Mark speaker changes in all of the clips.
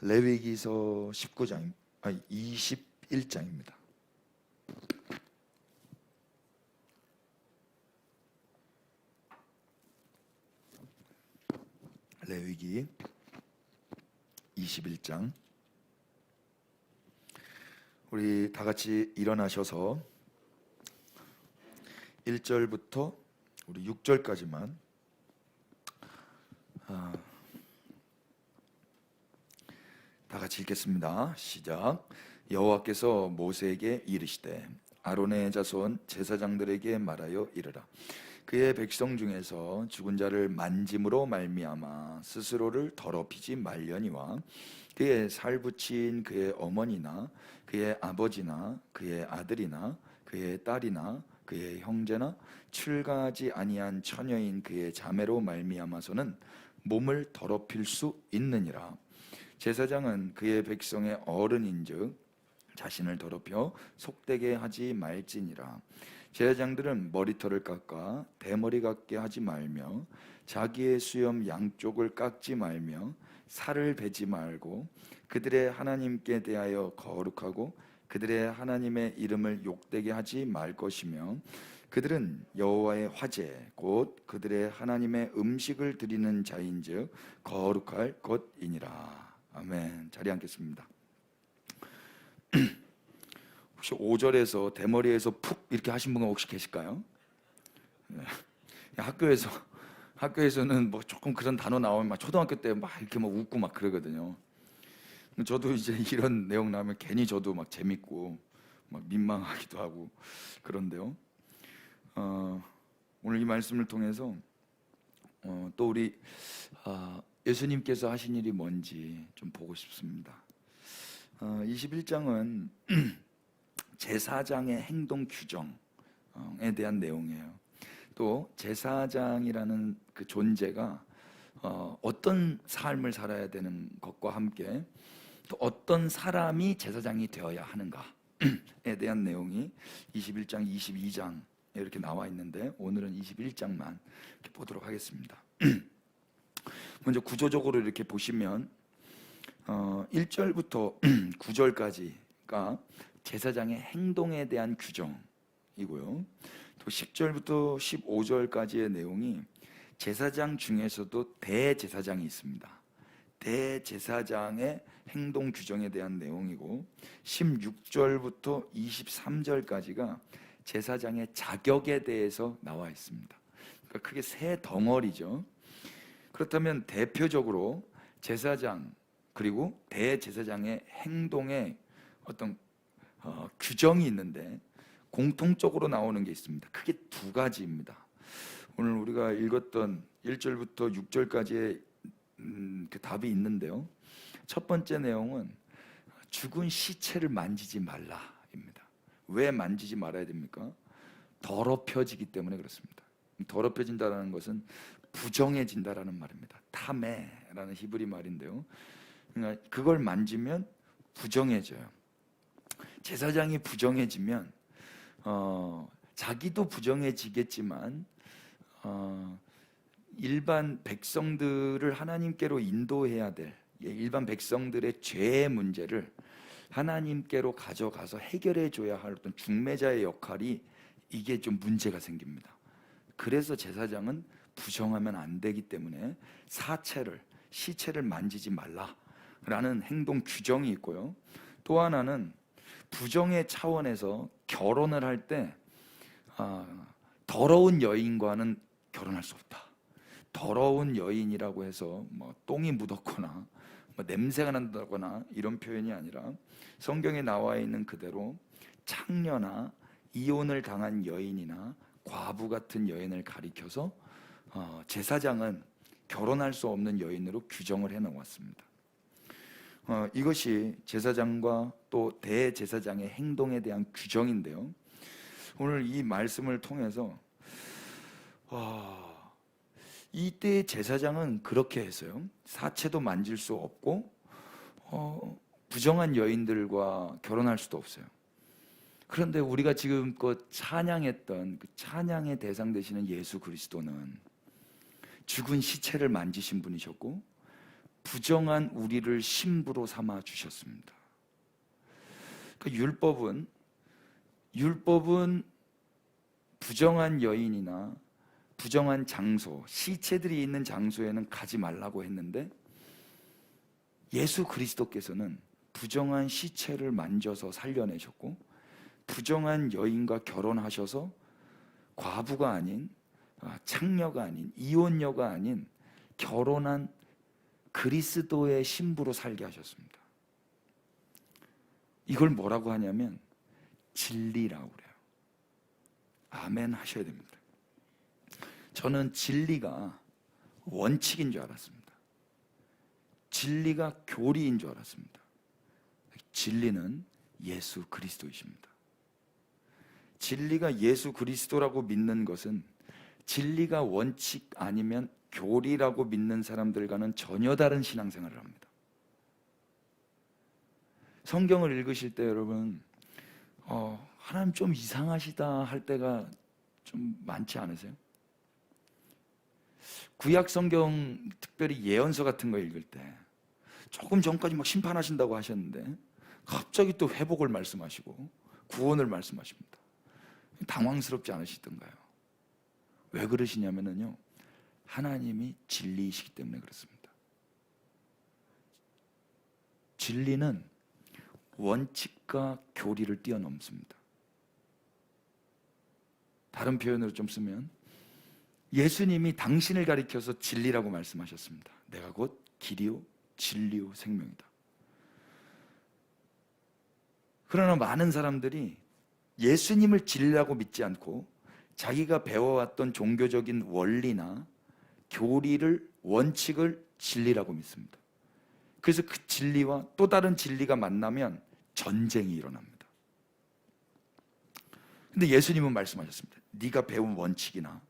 Speaker 1: 레위기서 19장, 21장입니다. 레위기 21장. 우리 다 같이 일어나셔서 1절부터 우리 6절까지만 다 같이 읽겠습니다. 시작. 여호와께서 모세에게 이르시되 아론의 자손 제사장들에게 말하여 이르라. 그의 백성 중에서 죽은 자를 만짐으로 말미암아 스스로를 더럽히지 말려니와 그의 살붙인 그의 어머니나 그의 아버지나 그의 아들이나 그의 딸이나 그의 형제나 출가하지 아니한 처녀인 그의 자매로 말미암아서는 몸을 더럽힐 수 있느니라. 제사장은 그의 백성의 어른인즉 자신을 더럽혀 속되게 하지 말지니라. 제사장들은 머리털을 깎아 대머리 같게 하지 말며 자기의 수염 양쪽을 깎지 말며 살을 베지 말고 그들의 하나님께 대하여 거룩하고 그들의 하나님의 이름을 욕되게 하지 말 것이며 그들은 여호와의 화제 곧 그들의 하나님의 음식을 드리는 자인즉 거룩할 것이니라. 아멘. 자리에 앉겠습니다. 혹시 5절에서 대머리에서 푹 이렇게 하신 분 혹시 계실까요? 네. 학교에서는 뭐 조금 그런 단어 나오면 막 초등학교 때 막 이렇게 막 웃고 막 그러거든요. 저도 이제 이런 내용 나오면 괜히 저도 막 재밌고 막 민망하기도 하고 그런데요. 오늘 이 말씀을 통해서 또 우리 예수님께서 하신 일이 뭔지 좀 보고 싶습니다. 21장은 제사장의 행동 규정에 대한 내용이에요. 또 제사장이라는 그 존재가 어떤 삶을 살아야 되는 것과 함께 또 어떤 사람이 제사장이 되어야 하는가에 대한 내용이 21장, 22장에 이렇게 나와 있는데 오늘은 21장만 이렇게 보도록 하겠습니다. 먼저 구조적으로 이렇게 보시면 1절부터 9절까지가 제사장의 행동에 대한 규정이고요. 또 10절부터 15절까지의 내용이 제사장 중에서도 대제사장이 있습니다. 대제사장의 행동 규정에 대한 내용이고 16절부터 23절까지가 제사장의 자격에 대해서 나와 있습니다. 그러니까 크게 세 덩어리죠. 그렇다면 대표적으로 제사장 그리고 대제사장의 행동에 어떤 규정이 있는데 공통적으로 나오는 게 있습니다. 크게 두 가지입니다. 오늘 우리가 읽었던 1절부터 6절까지의 그 답이 있는데요. 첫 번째 내용은 죽은 시체를 만지지 말라입니다. 왜 만지지 말아야 됩니까? 더럽혀지기 때문에 그렇습니다. 더럽혀진다는 것은 부정해진다라는 말입니다. 타메라는 히브리 말인데요. 그러니까 그걸 만지면 부정해져요. 제사장이 부정해지면 자기도 부정해지겠지만 일반 백성들을 하나님께로 인도해야 될 일반 백성들의 죄의 문제를 하나님께로 가져가서 해결해 줘야 할 어떤 중매자의 역할이 이게 좀 문제가 생깁니다. 그래서 제사장은 부정하면 안 되기 때문에 시체를 만지지 말라라는 행동 규정이 있고요. 또 하나는 부정의 차원에서 결혼을 할 때 더러운 여인과는 결혼할 수 없다. 더러운 여인이라고 해서 뭐 똥이 묻었거나 뭐 냄새가 난다거나 이런 표현이 아니라 성경에 나와 있는 그대로 창녀나 이혼을 당한 여인이나 과부 같은 여인을 가리켜서 제사장은 결혼할 수 없는 여인으로 규정을 해놓았습니다. 이것이 제사장과 또 대제사장의 행동에 대한 규정인데요. 오늘 이 말씀을 통해서 이때 제사장은 그렇게 했어요. 사체도 만질 수 없고 부정한 여인들과 결혼할 수도 없어요. 그런데 우리가 지금껏 찬양했던 그 찬양의 대상 되시는 예수 그리스도는 죽은 시체를 만지신 분이셨고 부정한 우리를 신부로 삼아 주셨습니다. 그러니까 율법은 부정한 여인이나 부정한 장소, 시체들이 있는 장소에는 가지 말라고 했는데, 예수 그리스도께서는 부정한 시체를 만져서 살려내셨고, 부정한 여인과 결혼하셔서 과부가 아닌, 창녀가 아닌, 이혼녀가 아닌 결혼한 그리스도의 신부로 살게 하셨습니다. 이걸 뭐라고 하냐면 진리라고 그래요. 아멘 하셔야 됩니다. 저는 진리가 원칙인 줄 알았습니다. 진리가 교리인 줄 알았습니다. 진리는 예수 그리스도이십니다. 진리가 예수 그리스도라고 믿는 것은 진리가 원칙 아니면 교리라고 믿는 사람들과는 전혀 다른 신앙생활을 합니다. 성경을 읽으실 때 여러분, 하나님 좀 이상하시다 할 때가 좀 많지 않으세요? 구약 성경, 특별히 예언서 같은 거 읽을 때 조금 전까지 막 심판하신다고 하셨는데 갑자기 또 회복을 말씀하시고 구원을 말씀하십니다. 당황스럽지 않으시던가요? 왜 그러시냐면요, 하나님이 진리이시기 때문에 그렇습니다. 진리는 원칙과 교리를 뛰어넘습니다. 다른 표현으로 좀 쓰면, 예수님이 당신을 가리켜서 진리라고 말씀하셨습니다. 내가 곧 길이요 진리요 생명이다. 그러나 많은 사람들이 예수님을 진리라고 믿지 않고 자기가 배워왔던 종교적인 원리나 교리를, 원칙을 진리라고 믿습니다. 그래서 그 진리와 또 다른 진리가 만나면 전쟁이 일어납니다. 근데 예수님은 말씀하셨습니다. 네가 배운 원칙이나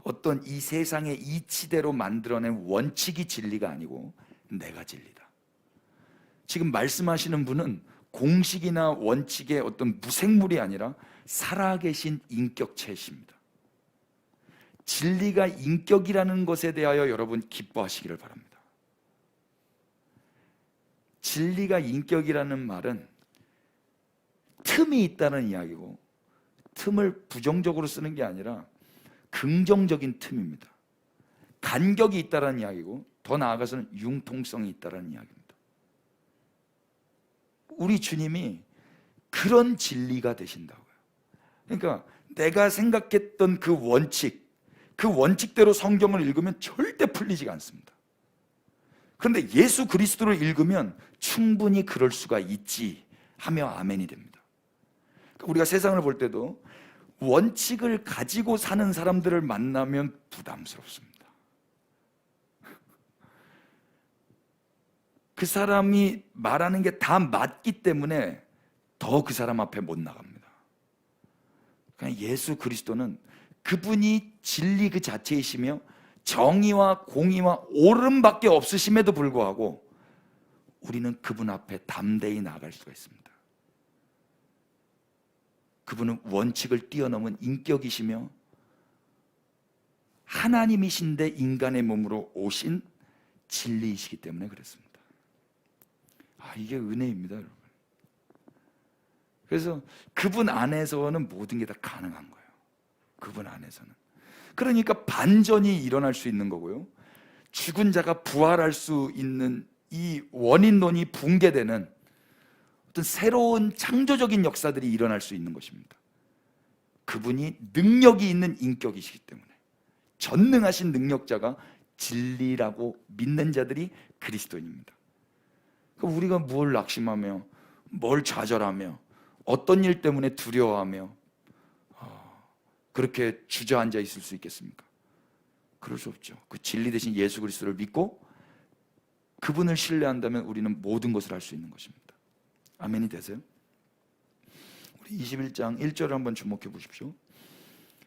Speaker 1: 어떤 이 세상의 이치대로 만들어낸 원칙이 진리가 아니고 내가 진리다. 지금 말씀하시는 분은 공식이나 원칙의 어떤 무생물이 아니라 살아계신 인격체이십니다. 진리가 인격이라는 것에 대하여 여러분 기뻐하시기를 바랍니다. 진리가 인격이라는 말은 틈이 있다는 이야기고, 틈을 부정적으로 쓰는 게 아니라 긍정적인 틈입니다. 간격이 있다는 이야기고, 더 나아가서는 융통성이 있다는 이야기입니다. 우리 주님이 그런 진리가 되신다고요. 그러니까 내가 생각했던 그 원칙대로 성경을 읽으면 절대 풀리지가 않습니다. 그런데 예수 그리스도를 읽으면 충분히 그럴 수가 있지 하며 아멘이 됩니다. 우리가 세상을 볼 때도 원칙을 가지고 사는 사람들을 만나면 부담스럽습니다. 그 사람이 말하는 게 다 맞기 때문에 더 그 사람 앞에 못 나갑니다. 그냥 예수 그리스도는 그분이 진리 그 자체이시며 정의와 공의와 옳음밖에 없으심에도 불구하고 우리는 그분 앞에 담대히 나아갈 수가 있습니다. 그분은 원칙을 뛰어넘은 인격이시며 하나님이신데 인간의 몸으로 오신 진리이시기 때문에 그렇습니다. 이게 은혜입니다, 여러분. 그래서 그분 안에서는 모든 게 다 가능한 거예요. 그분 안에서는. 그러니까 반전이 일어날 수 있는 거고요, 죽은 자가 부활할 수 있는 이 원인론이 붕괴되는 어떤 새로운 창조적인 역사들이 일어날 수 있는 것입니다. 그분이 능력이 있는 인격이시기 때문에, 전능하신 능력자가 진리라고 믿는 자들이 그리스도인입니다. 우리가 뭘 낙심하며, 뭘 좌절하며, 어떤 일 때문에 두려워하며 그렇게 주저앉아 있을 수 있겠습니까? 그럴 수 없죠. 그 진리 대신 예수 그리스도를 믿고 그분을 신뢰한다면 우리는 모든 것을 할 수 있는 것입니다. 아멘이 되세요? 우리 21장 1절을 한번 주목해 보십시오.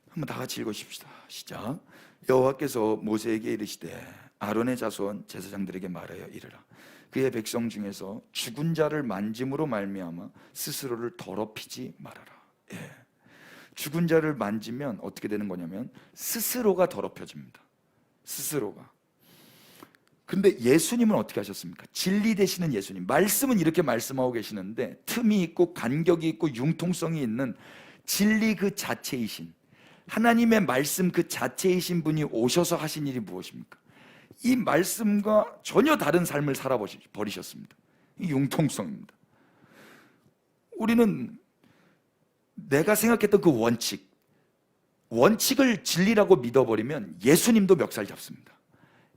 Speaker 1: 한번 다 같이 읽으십시다. 시작. 여호와께서 모세에게 이르시되 아론의 자손 제사장들에게 말하여 이르라. 그의 백성 중에서 죽은 자를 만짐으로 말미암아 스스로를 더럽히지 말아라. 죽은 자를 만지면 어떻게 되는 거냐면 스스로가 더럽혀집니다. 스스로가. 근데 예수님은 어떻게 하셨습니까? 진리 되시는 예수님, 말씀은 이렇게 말씀하고 계시는데 틈이 있고 간격이 있고 융통성이 있는 진리 그 자체이신 하나님의 말씀 그 자체이신 분이 오셔서 하신 일이 무엇입니까? 이 말씀과 전혀 다른 삶을 살아버리셨습니다. 이 융통성입니다. 우리는 내가 생각했던 그 원칙을 진리라고 믿어버리면 예수님도 멱살 잡습니다.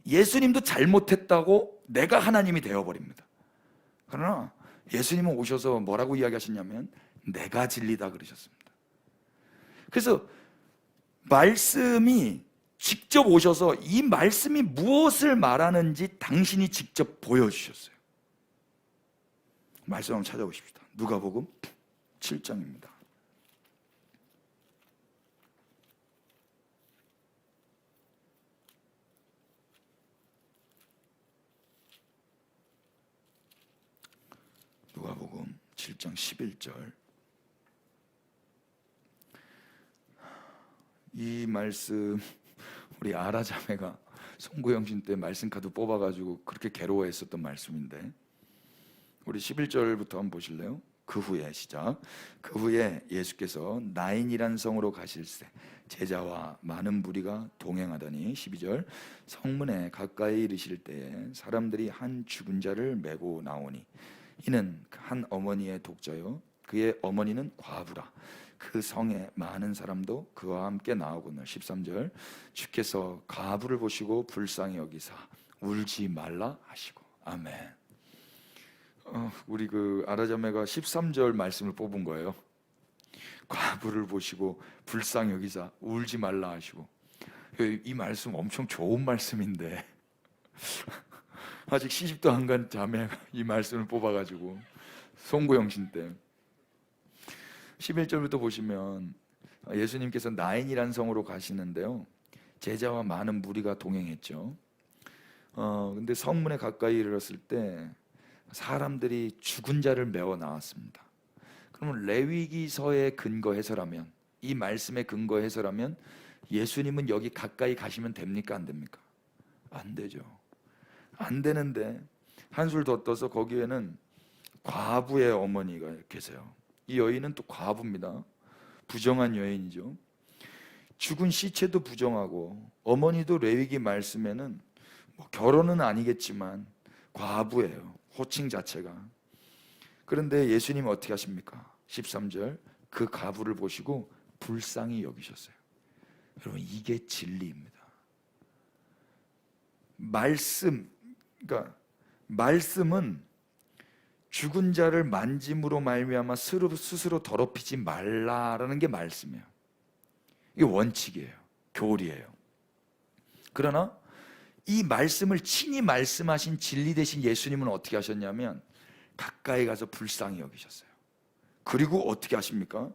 Speaker 1: 예수님도 잘못했다고 내가 하나님이 되어버립니다. 그러나 예수님은 오셔서 뭐라고 이야기하셨냐면 내가 진리다 그러셨습니다. 그래서 말씀이 직접 오셔서 이 말씀이 무엇을 말하는지 당신이 직접 보여주셨어요. 말씀 한번 찾아보십시다. 누가복음 7장입니다. 누가복음 7장 11절. 이 말씀 우리 아라자매가 송구영신 때 말씀 카드 뽑아가지고 그렇게 괴로워했었던 말씀인데 우리 11절부터 한번 보실래요? 그 후에 시작. 그 후에 예수께서 나인이란 성으로 가실새 제자와 많은 무리가 동행하더니 12절 성문에 가까이 이르실 때에 사람들이 한 죽은 자를 메고 나오니 이는 한 어머니의 독자요 그의 어머니는 과부라. 그 성에 많은 사람도 그와 함께 나오거늘. 13절 주께서 과부를 보시고 불쌍히 여기사 울지 말라 하시고. 아멘. 우리 그 아라자매가 13절 말씀을 뽑은 거예요. 과부를 보시고 불쌍히 여기사 울지 말라 하시고. 이 말씀 엄청 좋은 말씀인데 아직 시집도 안 간 자매가 이 말씀을 뽑아가지고 송구영신 때 11절부터 보시면 예수님께서 나인이란 성으로 가시는데요, 제자와 많은 무리가 동행했죠. 근데 성문에 가까이 이르렀을 때 사람들이 죽은 자를 메워 나왔습니다. 그러면 레위기서의 근거 해서라면, 이 말씀의 근거 해서라면 예수님은 여기 가까이 가시면 됩니까? 안 됩니까? 안 되죠. 안 되는데 한술 더 떠서 거기에는 과부의 어머니가 계세요. 이 여인은 또 과부입니다. 부정한 여인이죠. 죽은 시체도 부정하고 어머니도 레위기 말씀에는 뭐 결혼은 아니겠지만 과부예요. 호칭 자체가. 그런데 예수님은 어떻게 하십니까? 13절 그 과부를 보시고 불쌍히 여기셨어요. 여러분, 이게 진리입니다. 그러니까 말씀은 죽은 자를 만짐으로 말미암아 스스로 더럽히지 말라라는 게 말씀이에요. 이게 원칙이에요. 교리예요. 그러나 이 말씀을 친히 말씀하신 진리 되신 예수님은 어떻게 하셨냐면 가까이 가서 불쌍히 여기셨어요. 그리고 어떻게 하십니까?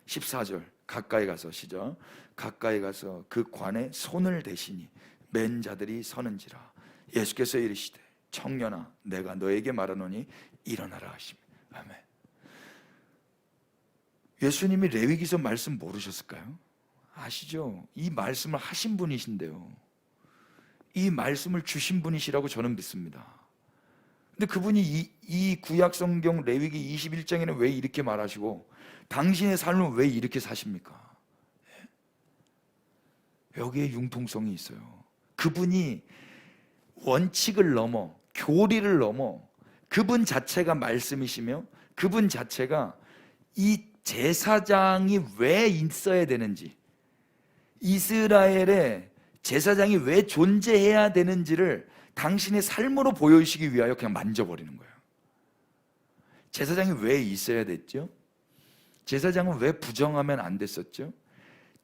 Speaker 1: 14절 가까이 가서 시작. 가까이 가서 그 관에 손을 대시니 맨 자들이 서는지라. 예수께서 이르시되 청년아 내가 너에게 말하노니 일어나라 하십니다. 아멘. 예수님이 레위기서 말씀 모르셨을까요? 아시죠? 이 말씀을 하신 분이신데요, 이 말씀을 주신 분이시라고 저는 믿습니다. 근데 그분이 이 구약 성경 레위기 21장에는 왜 이렇게 말하시고 당신의 삶은 왜 이렇게 사십니까? 여기에 융통성이 있어요. 그분이 원칙을 넘어 교리를 넘어 그분 자체가 말씀이시며 그분 자체가 이 제사장이 왜 있어야 되는지, 이스라엘의 제사장이 왜 존재해야 되는지를 당신의 삶으로 보여주시기 위하여 그냥 만져버리는 거예요. 제사장이 왜 있어야 됐죠? 제사장은 왜 부정하면 안 됐었죠?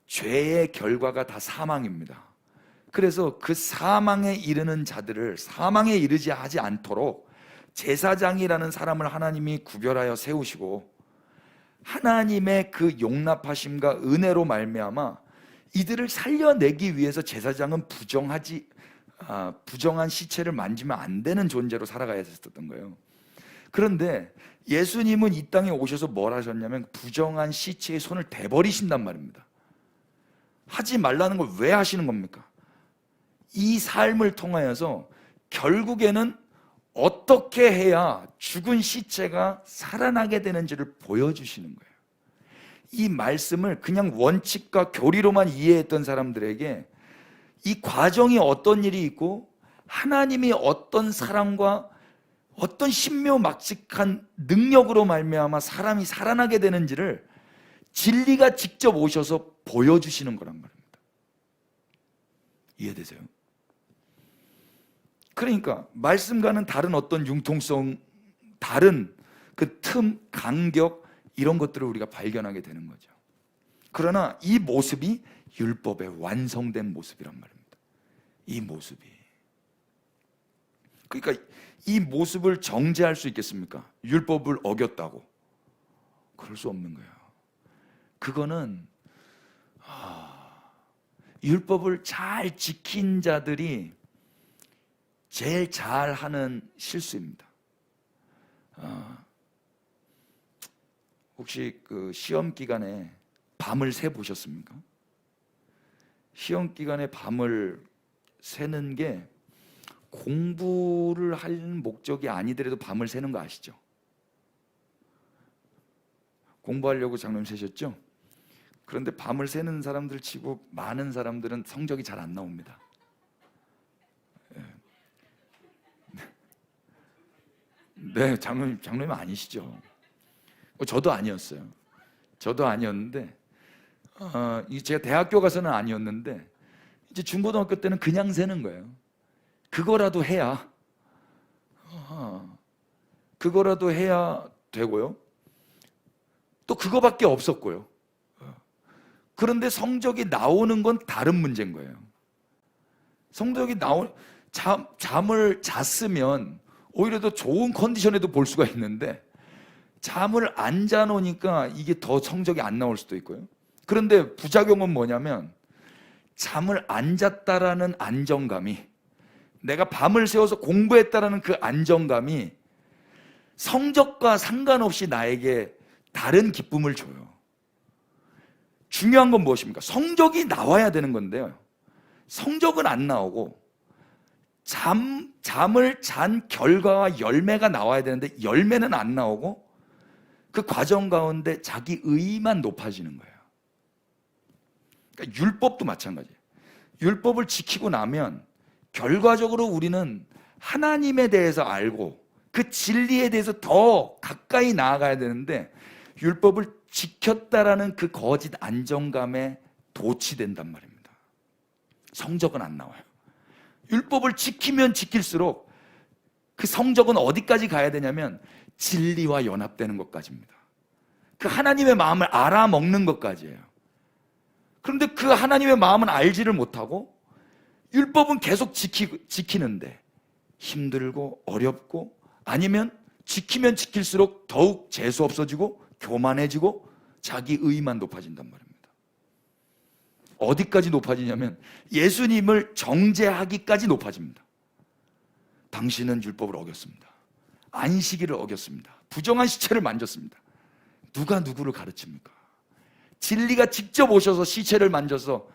Speaker 1: 죄의 결과가 다 사망입니다. 그래서 그 사망에 이르는 자들을 사망에 이르지 하지 않도록 제사장이라는 사람을 하나님이 구별하여 세우시고 하나님의 그 용납하심과 은혜로 말미암아 이들을 살려내기 위해서 제사장은 부정한 시체를 만지면 안 되는 존재로 살아가야 했었던 거예요. 그런데 예수님은 이 땅에 오셔서 뭘 하셨냐면 부정한 시체에 손을 대버리신단 말입니다. 하지 말라는 걸 왜 하시는 겁니까? 이 삶을 통하여서 결국에는 어떻게 해야 죽은 시체가 살아나게 되는지를 보여주시는 거예요. 이 말씀을 그냥 원칙과 교리로만 이해했던 사람들에게 이 과정이 어떤 일이 있고 하나님이 어떤 사랑과 어떤 신묘막측한 능력으로 말미암아 사람이 살아나게 되는지를 진리가 직접 오셔서 보여주시는 거란 말입니다. 이해되세요? 그러니까 말씀과는 다른 어떤 융통성, 다른 그 틈, 간격 이런 것들을 우리가 발견하게 되는 거죠. 그러나 이 모습이 율법의 완성된 모습이란 말입니다. 이 모습이. 그러니까 이 모습을 정죄할 수 있겠습니까? 율법을 어겼다고. 그럴 수 없는 거예요. 그거는 율법을 잘 지킨 자들이 제일 잘하는 실수입니다. 혹시 그 시험 기간에 밤을 새 보셨습니까? 시험 기간에 밤을 새는 게 공부를 할 목적이 아니더라도 밤을 새는 거 아시죠? 공부하려고 장로님 새셨죠? 그런데 밤을 새는 사람들 치고 많은 사람들은 성적이 잘 안 나옵니다. 네, 장로님 아니시죠? 저도 아니었어요. 저도 아니었는데, 제가 대학교 가서는 아니었는데, 이제 중고등학교 때는 그냥 새는 거예요. 그거라도 해야, 그거라도 해야 되고요. 또 그거밖에 없었고요. 그런데 성적이 나오는 건 다른 문제인 거예요. 성적이 잠을 잤으면 오히려 더 좋은 컨디션에도 볼 수가 있는데 잠을 안 자놓으니까 이게 더 성적이 안 나올 수도 있고요. 그런데 부작용은 뭐냐면 잠을 안 잤다라는 안정감이, 내가 밤을 새워서 공부했다라는 그 안정감이 성적과 상관없이 나에게 다른 기쁨을 줘요. 중요한 건 무엇입니까? 성적이 나와야 되는 건데요. 성적은 안 나오고 잠을 잔 결과와 열매가 나와야 되는데 열매는 안 나오고 그 과정 가운데 자기 의의만 높아지는 거예요. 그러니까 율법도 마찬가지예요. 율법을 지키고 나면 결과적으로 우리는 하나님에 대해서 알고 그 진리에 대해서 더 가까이 나아가야 되는데 율법을 지켰다라는 그 거짓 안정감에 도취된단 말입니다. 성적은 안 나와요. 율법을 지키면 지킬수록 그 성적은 어디까지 가야 되냐면 진리와 연합되는 것까지입니다. 그 하나님의 마음을 알아먹는 것까지예요. 그런데 그 하나님의 마음은 알지를 못하고 율법은 계속 지키는데 힘들고 어렵고, 아니면 지키면 지킬수록 더욱 재수 없어지고 교만해지고 자기 의의만 높아진단 말입니다. 어디까지 높아지냐면 예수님을 정죄하기까지 높아집니다. 당신은 율법을 어겼습니다. 안식일을 어겼습니다. 부정한 시체를 만졌습니다. 누가 누구를 가르칩니까? 진리가 직접 오셔서 시체를 만져서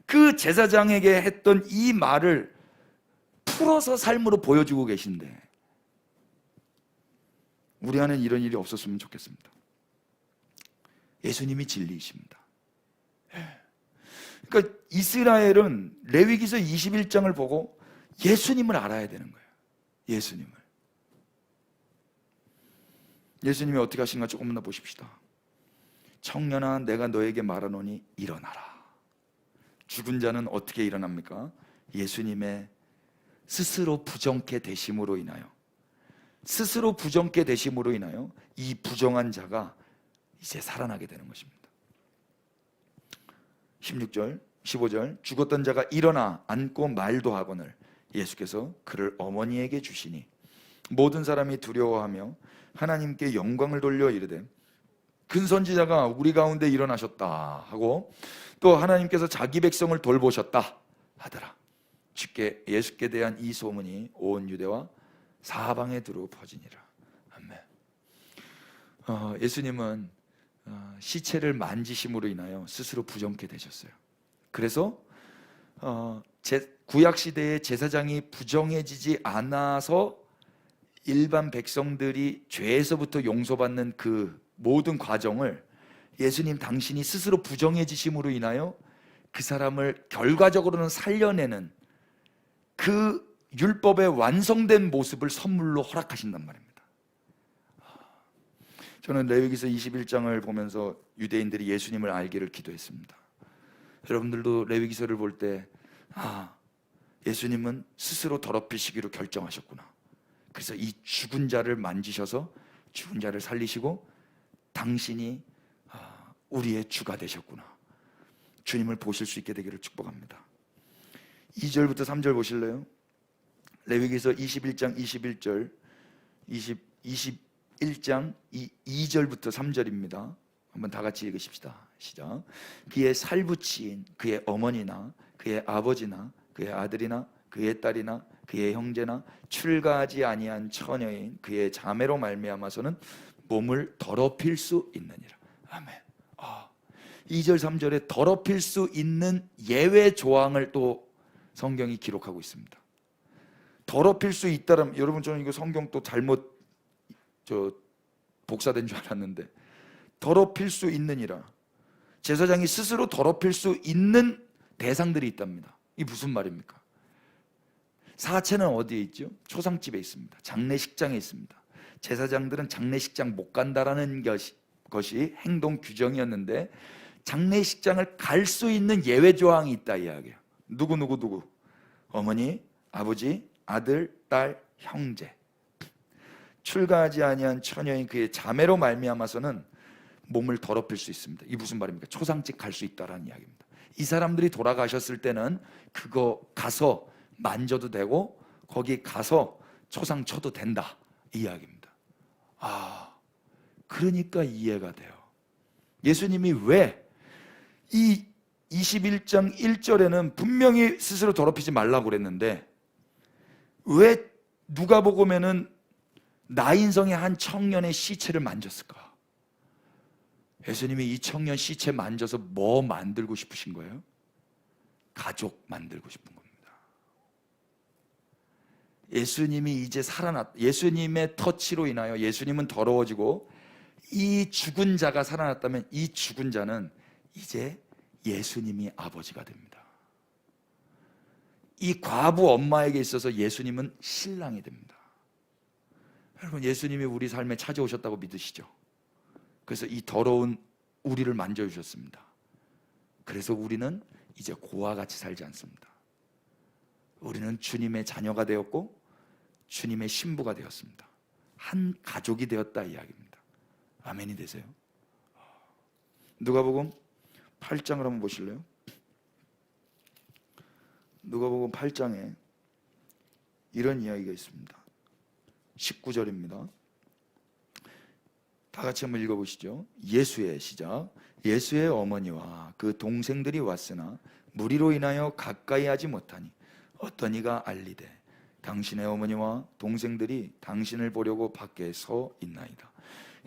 Speaker 1: 그 제사장에게 했던 이 말을 풀어서 삶으로 보여주고 계신데 우리 안에 이런 일이 없었으면 좋겠습니다. 예수님이 진리이십니다. 그러니까 이스라엘은 레위기서 21장을 보고 예수님을 알아야 되는 거예요. 예수님이 어떻게 하시는가 조금만 더 보십시다. 청년아, 내가 너에게 말하노니 일어나라. 죽은 자는 어떻게 일어납니까? 예수님의 스스로 부정케 되심으로 인하여, 스스로 부정케 되심으로 인하여 이 부정한 자가 이제 살아나게 되는 것입니다. 16절, 15절, 죽었던 자가 일어나 앉고 말도 하거늘 예수께서 그를 어머니에게 주시니 모든 사람이 두려워하며 하나님께 영광을 돌려 이르되 큰 선지자가 우리 가운데 일어나셨다 하고 또 하나님께서 자기 백성을 돌보셨다 하더라. 예수께 대한 이 소문이 온 유대와 사방에 두루 퍼지니라. 아멘. 예수님은 시체를 만지심으로 인하여 스스로 부정케 되셨어요. 그래서 구약 시대에 제사장이 부정해지지 않아서 일반 백성들이 죄에서부터 용서받는 그 모든 과정을 예수님 당신이 스스로 부정해지심으로 인하여 그 사람을 결과적으로는 살려내는 그 율법의 완성된 모습을 선물로 허락하신단 말입니다. 저는 레위기서 21장을 보면서 유대인들이 예수님을 알기를 기도했습니다. 여러분들도 레위기서를 볼 때 예수님은 스스로 더럽히시기로 결정하셨구나. 그래서 이 죽은 자를 만지셔서 죽은 자를 살리시고 당신이 우리의 주가 되셨구나. 주님을 보실 수 있게 되기를 축복합니다. 2절부터 3절 보실래요? 레위기서 21장 21절 21장 2절부터 3절입니다. 한번 다 같이 읽으십시다. 시작. 그의 살부치인 그의 어머니나 그의 아버지나 그의 아들이나 그의 딸이나 그의 형제나 출가하지 아니한 처녀인 그의 자매로 말미암아서는 몸을 더럽힐 수 있느니라. 아멘. 2절 3절에 더럽힐 수 있는 예외 조항을 또 성경이 기록하고 있습니다. 더럽힐 수 있다라면, 여러분 저는 이거 성경 또 잘못 복사된 줄 알았는데, 더럽힐 수 있느니라. 제사장이 스스로 더럽힐 수 있는 대상들이 있답니다. 이게 무슨 말입니까? 사체는 어디에 있죠? 초상집에 있습니다. 장례식장에 있습니다. 제사장들은 장례식장 못 간다라는 것이 행동 규정이었는데, 장례식장을 갈 수 있는 예외 조항이 있다 이야기예요. 누구 어머니, 아버지, 아들, 딸, 형제. 출가하지 아니한 처녀인 그의 자매로 말미암아서는 몸을 더럽힐 수 있습니다. 이게 무슨 말입니까? 초상집 갈 수 있다라는 이야기입니다. 이 사람들이 돌아가셨을 때는 그거 가서 만져도 되고 거기 가서 초상 쳐도 된다 이 이야기입니다. 그러니까 이해가 돼요. 예수님이 왜 이 21장 1절에는 분명히 스스로 더럽히지 말라고 그랬는데 왜 누가복음에는 나인성의 한 청년의 시체를 만졌을까? 예수님이 이 청년 시체 만져서 뭐 만들고 싶으신 거예요? 가족 만들고 싶은 겁니다. 예수님이 이제 예수님의 터치로 인하여 예수님은 더러워지고 이 죽은 자가 살아났다면 이 죽은 자는 이제 예수님이 아버지가 됩니다. 이 과부 엄마에게 있어서 예수님은 신랑이 됩니다. 여러분, 예수님이 우리 삶에 찾아오셨다고 믿으시죠? 그래서 이 더러운 우리를 만져주셨습니다. 그래서 우리는 이제 고와 같이 살지 않습니다. 우리는 주님의 자녀가 되었고 주님의 신부가 되었습니다. 한 가족이 되었다 이야기입니다. 아멘이 되세요? 누가복음 8장을 한번 보실래요? 누가복음 8장에 이런 이야기가 있습니다. 19절입니다. 다 같이 한번 읽어보시죠. 예수의 어머니와 그 동생들이 왔으나 무리로 인하여 가까이 하지 못하니 어떤 이가 알리되 당신의 어머니와 동생들이 당신을 보려고 밖에 서 있나이다.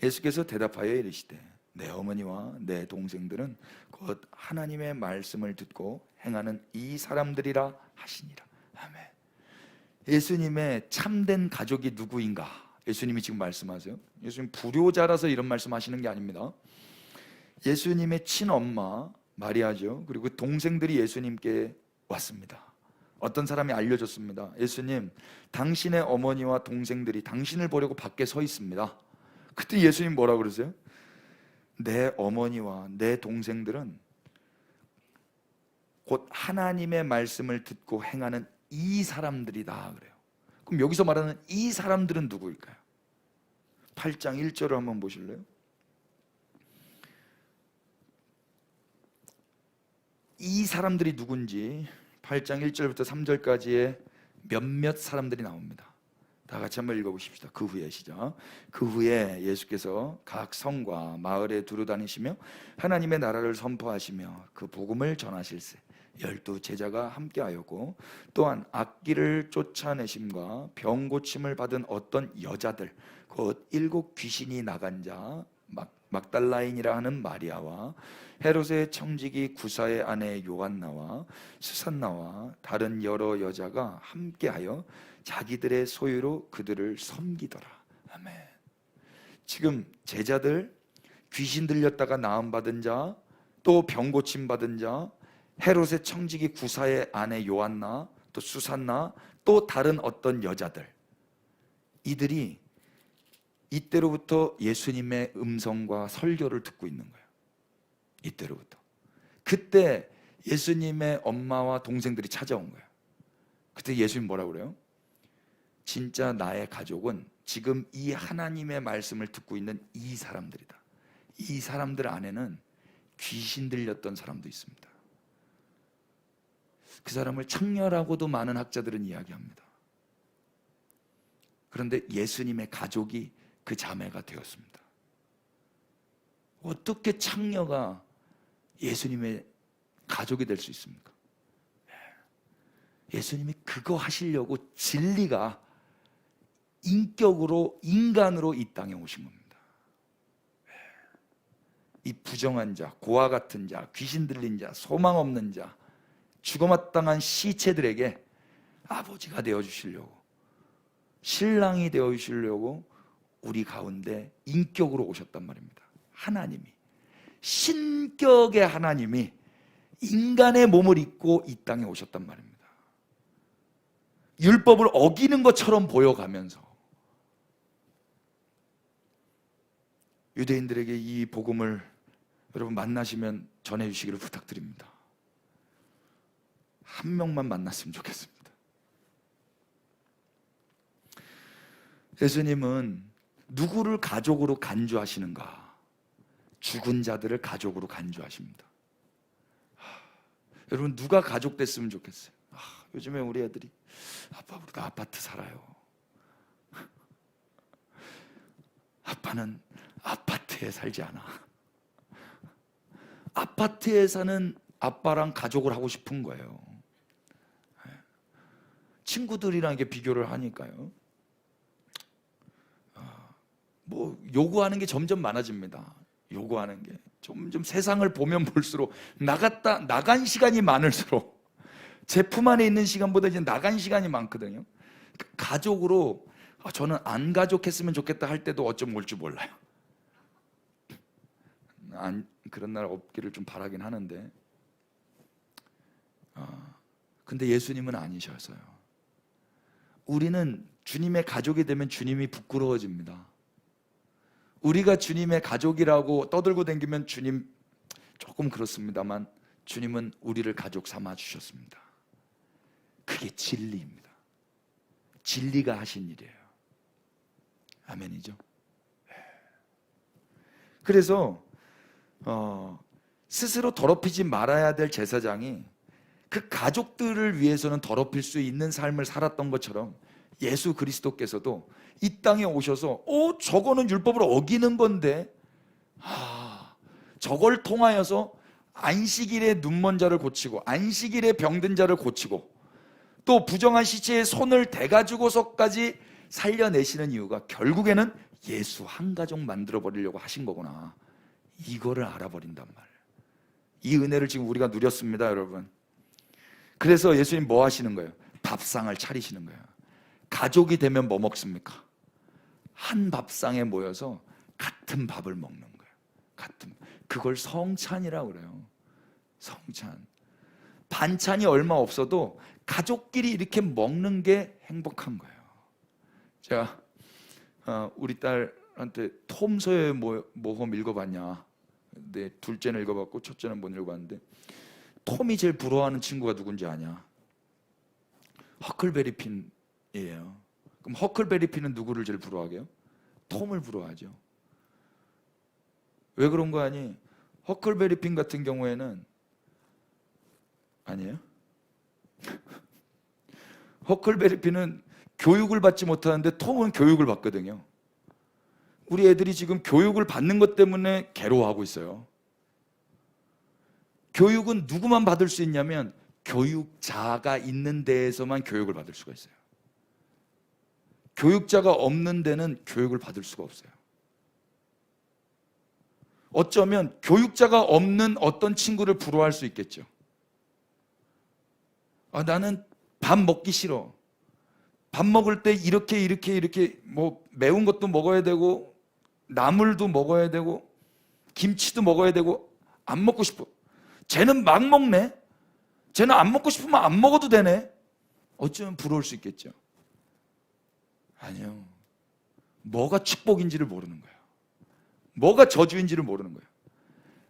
Speaker 1: 예수께서 대답하여 이르시되 내 어머니와 내 동생들은 곧 하나님의 말씀을 듣고 행하는 이 사람들이라 하시니라. 아멘. 예수님의 참된 가족이 누구인가? 예수님이 지금 말씀하세요. 예수님 불효자라서 이런 말씀하시는 게 아닙니다. 예수님의 친엄마 마리아죠. 그리고 동생들이 예수님께 왔습니다. 어떤 사람이 알려줬습니다. 예수님, 당신의 어머니와 동생들이 당신을 보려고 밖에 서 있습니다. 그때 예수님 뭐라고 그러세요? 내 어머니와 내 동생들은 곧 하나님의 말씀을 듣고 행하는 이 사람들이다 그래요. 그럼 여기서 말하는 이 사람들은 누구일까요? 8장 1절을 한번 보실래요? 이 사람들이 누군지 8장 1절부터 3절까지의 몇몇 사람들이 나옵니다. 다 같이 한번 읽어보십시다. 그 후에 시작. 그 후에 예수께서 각 성과 마을에 두루 다니시며 하나님의 나라를 선포하시며 그 복음을 전하실세 12 제자가 함께하였고 또한 악기를 쫓아내심과 병 고침을 받은 어떤 여자들 곧 7 귀신이 나간 자 막달라인이라 하는 마리아와 헤롯의 청지기 구사의 아내 요한나와 수산나와 다른 여러 여자가 함께하여 자기들의 소유로 그들을 섬기더라. 아멘. 지금 제자들, 귀신 들렸다가 나음 받은 자, 또 병 고침 받은 자, 헤롯의 청지기 구사의 아내 요한나, 또 수산나, 또 다른 어떤 여자들, 이들이 이때로부터 예수님의 음성과 설교를 듣고 있는 거예요. 이때로부터. 그때 예수님의 엄마와 동생들이 찾아온 거예요. 그때 예수님 뭐라고 그래요? 진짜 나의 가족은 지금 이 하나님의 말씀을 듣고 있는 이 사람들이다. 이 사람들 안에는 귀신 들렸던 사람도 있습니다. 그 사람을 창녀라고도 많은 학자들은 이야기합니다. 그런데 예수님의 가족이 그 자매가 되었습니다. 어떻게 창녀가 예수님의 가족이 될 수 있습니까? 예수님이 그거 하시려고 진리가 인격으로, 인간으로 이 땅에 오신 겁니다. 이 부정한 자, 고아 같은 자, 귀신 들린 자, 소망 없는 자, 죽어마땅한 시체들에게 아버지가 되어주시려고, 신랑이 되어주시려고 우리 가운데 인격으로 오셨단 말입니다. 하나님이, 신격의 하나님이 인간의 몸을 입고 이 땅에 오셨단 말입니다. 율법을 어기는 것처럼 보여가면서 유대인들에게 이 복음을 여러분 만나시면 전해주시기를 부탁드립니다. 한 명만 만났으면 좋겠습니다. 예수님은 누구를 가족으로 간주하시는가? 죽은 자들을 가족으로 간주하십니다. 여러분 누가 가족 됐으면 좋겠어요? 요즘에 우리 애들이 아빠 우리가 아파트 살아요. 아빠는 아파트에 살지 않아. 아파트에 사는 아빠랑 가족을 하고 싶은 거예요. 친구들이랑 이렇게 비교를 하니까요. 뭐 요구하는 게 점점 많아집니다. 요구하는 게 점점 세상을 보면 볼수록 나간 시간이 많을수록 제품 안에 있는 시간보다 이제 나간 시간이 많거든요. 가족으로 저는 안 가족했으면 좋겠다 할 때도 어쩜 올지 몰라요. 그런 날 없기를 좀 바라긴 하는데, 근데 예수님은 아니셔서요. 우리는 주님의 가족이 되면 주님이 부끄러워집니다. 우리가 주님의 가족이라고 떠들고 다니면 주님 조금 그렇습니다만 주님은 우리를 가족 삼아 주셨습니다. 그게 진리입니다. 진리가 하신 일이에요. 아멘이죠. 그래서 스스로 더럽히지 말아야 될 제사장이 그 가족들을 위해서는 더럽힐 수 있는 삶을 살았던 것처럼 예수 그리스도께서도 이 땅에 오셔서 저거는 율법을 어기는 건데 저걸 통하여서 안식일에 눈먼 자를 고치고 안식일에 병든 자를 고치고 또 부정한 시체에 손을 대가지고서까지 살려내시는 이유가 결국에는 예수 한 가족 만들어버리려고 하신 거구나, 이거를 알아버린단 말이에요. 이 은혜를 지금 우리가 누렸습니다, 여러분. 그래서 예수님 뭐 하시는 거예요? 밥상을 차리시는 거예요. 가족이 되면 뭐 먹습니까? 한 밥상에 모여서 같은 밥을 먹는 거예요. 그걸 성찬이라고 그래요. 성찬. 반찬이 얼마 없어도 가족끼리 이렇게 먹는 게 행복한 거예요. 제가 우리 딸한테 톰 소여의 모험 읽어봤냐? 네, 둘째는 읽어봤고 첫째는 못 읽어봤는데, 톰이 제일 부러워하는 친구가 누군지 아냐? 허클베리 핀이에요. 그럼 허클베리 핀은 누구를 제일 부러워하게요? 톰을 부러워하죠. 왜 그런 거 아니? 허클베리 핀 같은 경우에는 아니에요? 허클베리 핀은 교육을 받지 못하는데 톰은 교육을 받거든요. 우리 애들이 지금 교육을 받는 것 때문에 괴로워하고 있어요. 교육은 누구만 받을 수 있냐면 교육자가 있는 데에서만 교육을 받을 수가 있어요. 교육자가 없는 데는 교육을 받을 수가 없어요. 어쩌면 교육자가 없는 어떤 친구를 부러워할 수 있겠죠. 나는 밥 먹기 싫어. 밥 먹을 때 이렇게 뭐 매운 것도 먹어야 되고 나물도 먹어야 되고 김치도 먹어야 되고 안 먹고 싶어. 쟤는 막 먹네. 쟤는 안 먹고 싶으면 안 먹어도 되네. 어쩌면 부러울 수 있겠죠. 아니요. 뭐가 축복인지를 모르는 거예요. 뭐가 저주인지를 모르는 거예요.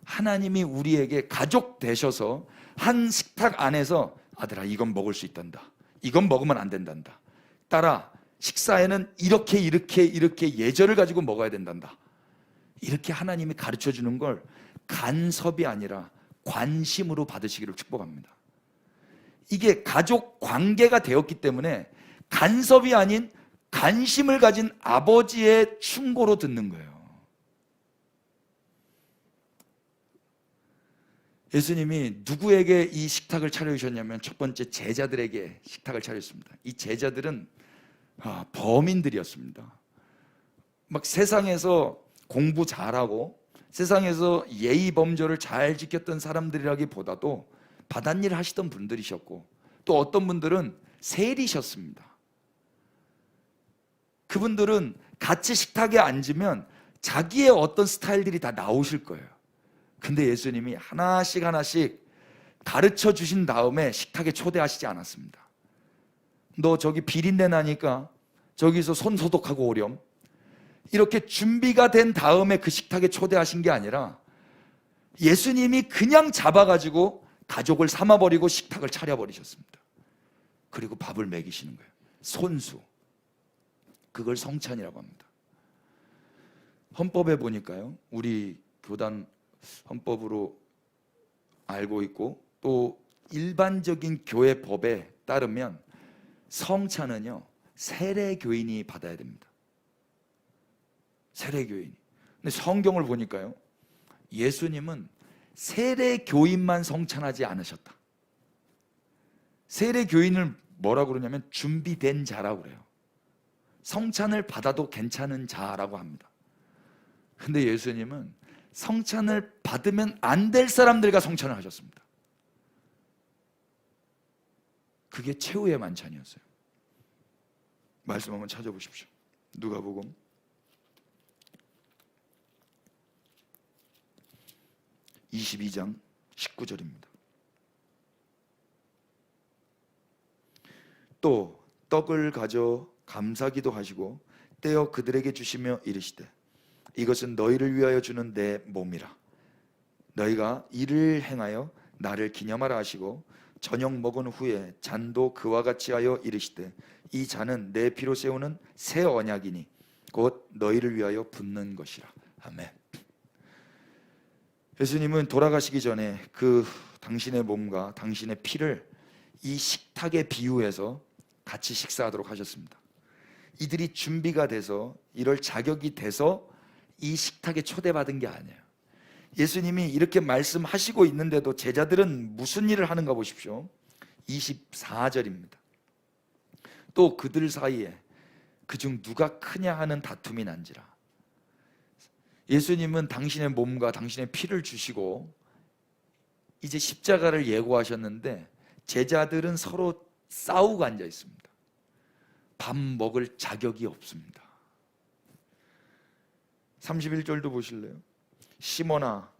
Speaker 1: 하나님이 우리에게 가족 되셔서 한 식탁 안에서 아들아 이건 먹을 수 있단다. 이건 먹으면 안 된단다. 딸아 식사에는 이렇게 예절을 가지고 먹어야 된단다. 이렇게 하나님이 가르쳐 주는 걸 간섭이 아니라 관심으로 받으시기를 축복합니다. 이게 가족 관계가 되었기 때문에 간섭이 아닌 관심을 가진 아버지의 충고로 듣는 거예요. 예수님이 누구에게 이 식탁을 차려주셨냐면 첫 번째 제자들에게 식탁을 차렸습니다. 이 제자들은 범인들이었습니다. 막 세상에서 공부 잘하고 세상에서 예의 범절을 잘 지켰던 사람들이라기보다도 바닷일 하시던 분들이셨고 또 어떤 분들은 세리셨습니다. 그분들은 같이 식탁에 앉으면 자기의 어떤 스타일들이 다 나오실 거예요. 근데 예수님이 하나씩 가르쳐 주신 다음에 식탁에 초대하시지 않았습니다. 너 저기 비린내 나니까 저기서 손 소독하고 오렴. 이렇게 준비가 된 다음에 그 식탁에 초대하신 게 아니라 예수님이 그냥 잡아가지고 가족을 삼아버리고 식탁을 차려버리셨습니다. 그리고 밥을 먹이시는 거예요. 손수. 그걸 성찬이라고 합니다. 헌법에 보니까요, 우리 교단 헌법으로 알고 있고 또 일반적인 교회 법에 따르면 성찬은요 세례교인이 받아야 됩니다. 세례교인. 근데 성경을 보니까요 예수님은 세례교인만 성찬하지 않으셨다. 세례교인을 뭐라고 그러냐면 준비된 자라고 그래요. 성찬을 받아도 괜찮은 자라고 합니다. 근데 예수님은 성찬을 받으면 안 될 사람들과 성찬을 하셨습니다. 그게 최후의 만찬이었어요. 말씀 한번 찾아보십시오. 누가복음 22장 19절입니다. 또 떡을 가져 감사기도 하시고 떼어 그들에게 주시며 이르시되 이것은 너희를 위하여 주는 내 몸이라. 너희가 이를 행하여 나를 기념하라 하시고 저녁 먹은 후에 잔도 그와 같이 하여 이르시되 이 잔은 내 피로 세우는 새 언약이니 곧 너희를 위하여 붓는 것이라. 아멘. 예수님은 돌아가시기 전에 그 당신의 몸과 당신의 피를 이 식탁에 비유해서 같이 식사하도록 하셨습니다. 이들이 준비가 돼서 이럴 자격이 돼서 이 식탁에 초대받은 게 아니에요. 예수님이 이렇게 말씀하시고 있는데도 제자들은 무슨 일을 하는가 보십시오. 24절입니다. 또 그들 사이에 그중 누가 크냐 하는 다툼이 난지라. 예수님은 당신의 몸과 당신의 피를 주시고 이제 십자가를 예고하셨는데 제자들은 서로 싸우고 앉아 있습니다. 밥 먹을 자격이 없습니다. 31절도 보실래요? 시몬아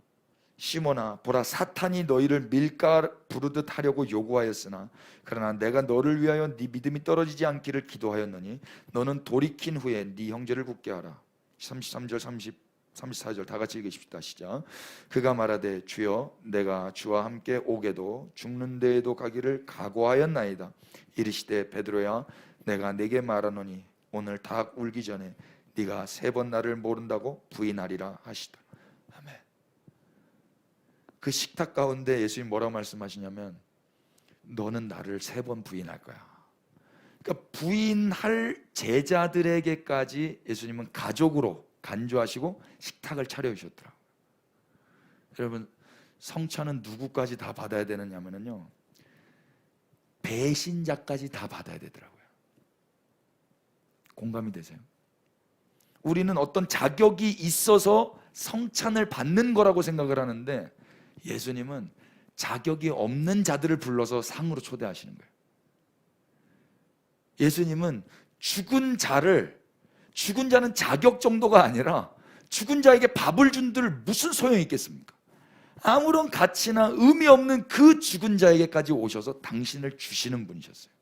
Speaker 1: 보라 사탄이 너희를 밀가 부르듯 하려고 요구하였으나 그러나 내가 너를 위하여 네 믿음이 떨어지지 않기를 기도하였노니 너는 돌이킨 후에 네 형제를 굳게 하라. 33절 34절 다 같이 읽으십시다. 시작. 그가 말하되 주여 내가 주와 함께 오게도 죽는 데에도 가기를 각오하였나이다. 이르시되 베드로야 내가 네게 말하노니 오늘 닭 울기 전에 네가 3번 나를 모른다고 부인하리라 하시더라. 아멘. 그 식탁 가운데 예수님 뭐라고 말씀하시냐면 너는 나를 3번 부인할 거야. 그러니까 부인할 제자들에게까지 예수님은 가족으로 간주하시고 식탁을 차려주셨더라고요. 여러분 성찬은 누구까지 다 받아야 되느냐면요 배신자까지 다 받아야 되더라고요. 공감이 되세요? 우리는 어떤 자격이 있어서 성찬을 받는 거라고 생각을 하는데, 예수님은 자격이 없는 자들을 불러서 상으로 초대하시는 거예요. 예수님은 죽은 자는 자격 정도가 아니라 죽은 자에게 밥을 준들 무슨 소용이 있겠습니까? 아무런 가치나 의미 없는 그 죽은 자에게까지 오셔서 당신을 주시는 분이셨어요.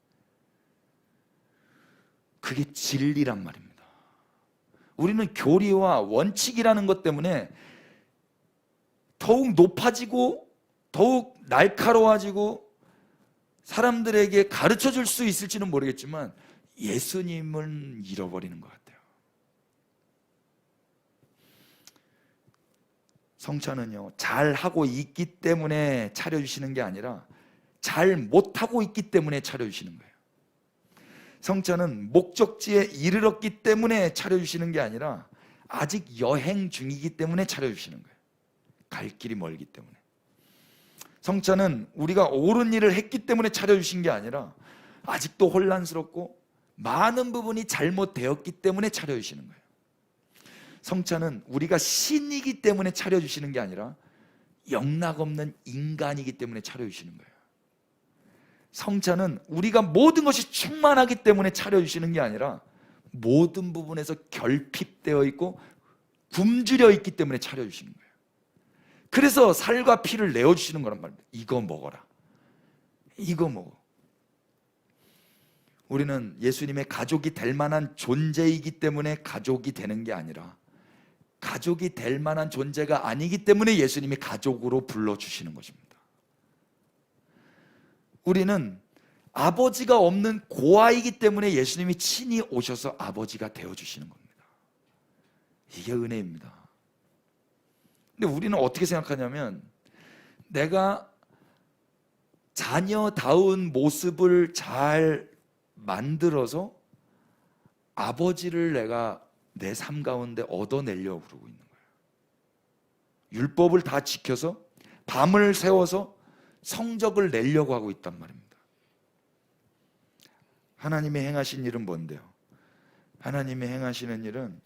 Speaker 1: 그게 진리란 말입니다. 우리는 교리와 원칙이라는 것 때문에 더욱 높아지고 더욱 날카로워지고 사람들에게 가르쳐 줄 수 있을지는 모르겠지만 예수님은 잃어버리는 것 같아요. 성찬은요, 잘하고 있기 때문에 차려주시는 게 아니라 잘 못하고 있기 때문에 차려주시는 거예요. 성찬은 목적지에 이르렀기 때문에 차려주시는 게 아니라 아직 여행 중이기 때문에 차려주시는 거예요. 갈 길이 멀기 때문에. 성찬은 우리가 옳은 일을 했기 때문에 차려주신 게 아니라 아직도 혼란스럽고 많은 부분이 잘못되었기 때문에 차려주시는 거예요. 성찬은 우리가 신이기 때문에 차려주시는 게 아니라 영락없는 인간이기 때문에 차려주시는 거예요. 성찬은 우리가 모든 것이 충만하기 때문에 차려주시는 게 아니라 모든 부분에서 결핍되어 있고 굶주려 있기 때문에 차려주시는 거예요. 그래서 살과 피를 내어주시는 거란 말입니다. 이거 먹어라, 이거 먹어. 우리는 예수님의 가족이 될 만한 존재이기 때문에 가족이 되는 게 아니라 가족이 될 만한 존재가 아니기 때문에 예수님이 가족으로 불러주시는 것입니다. 우리는 아버지가 없는 고아이기 때문에 예수님이 친히 오셔서 아버지가 되어주시는 겁니다. 이게 은혜입니다. 근데 우리는 어떻게 생각하냐면, 내가 자녀다운 모습을 잘 만들어서 아버지를 내가 내 삶 가운데 얻어내려고 그러고 있는 거예요. 율법을 다 지켜서 밤을 새워서 성적을 내려고 하고 있단 말입니다. 하나님이 행하신 일은 뭔데요? 하나님이 행하시는 일은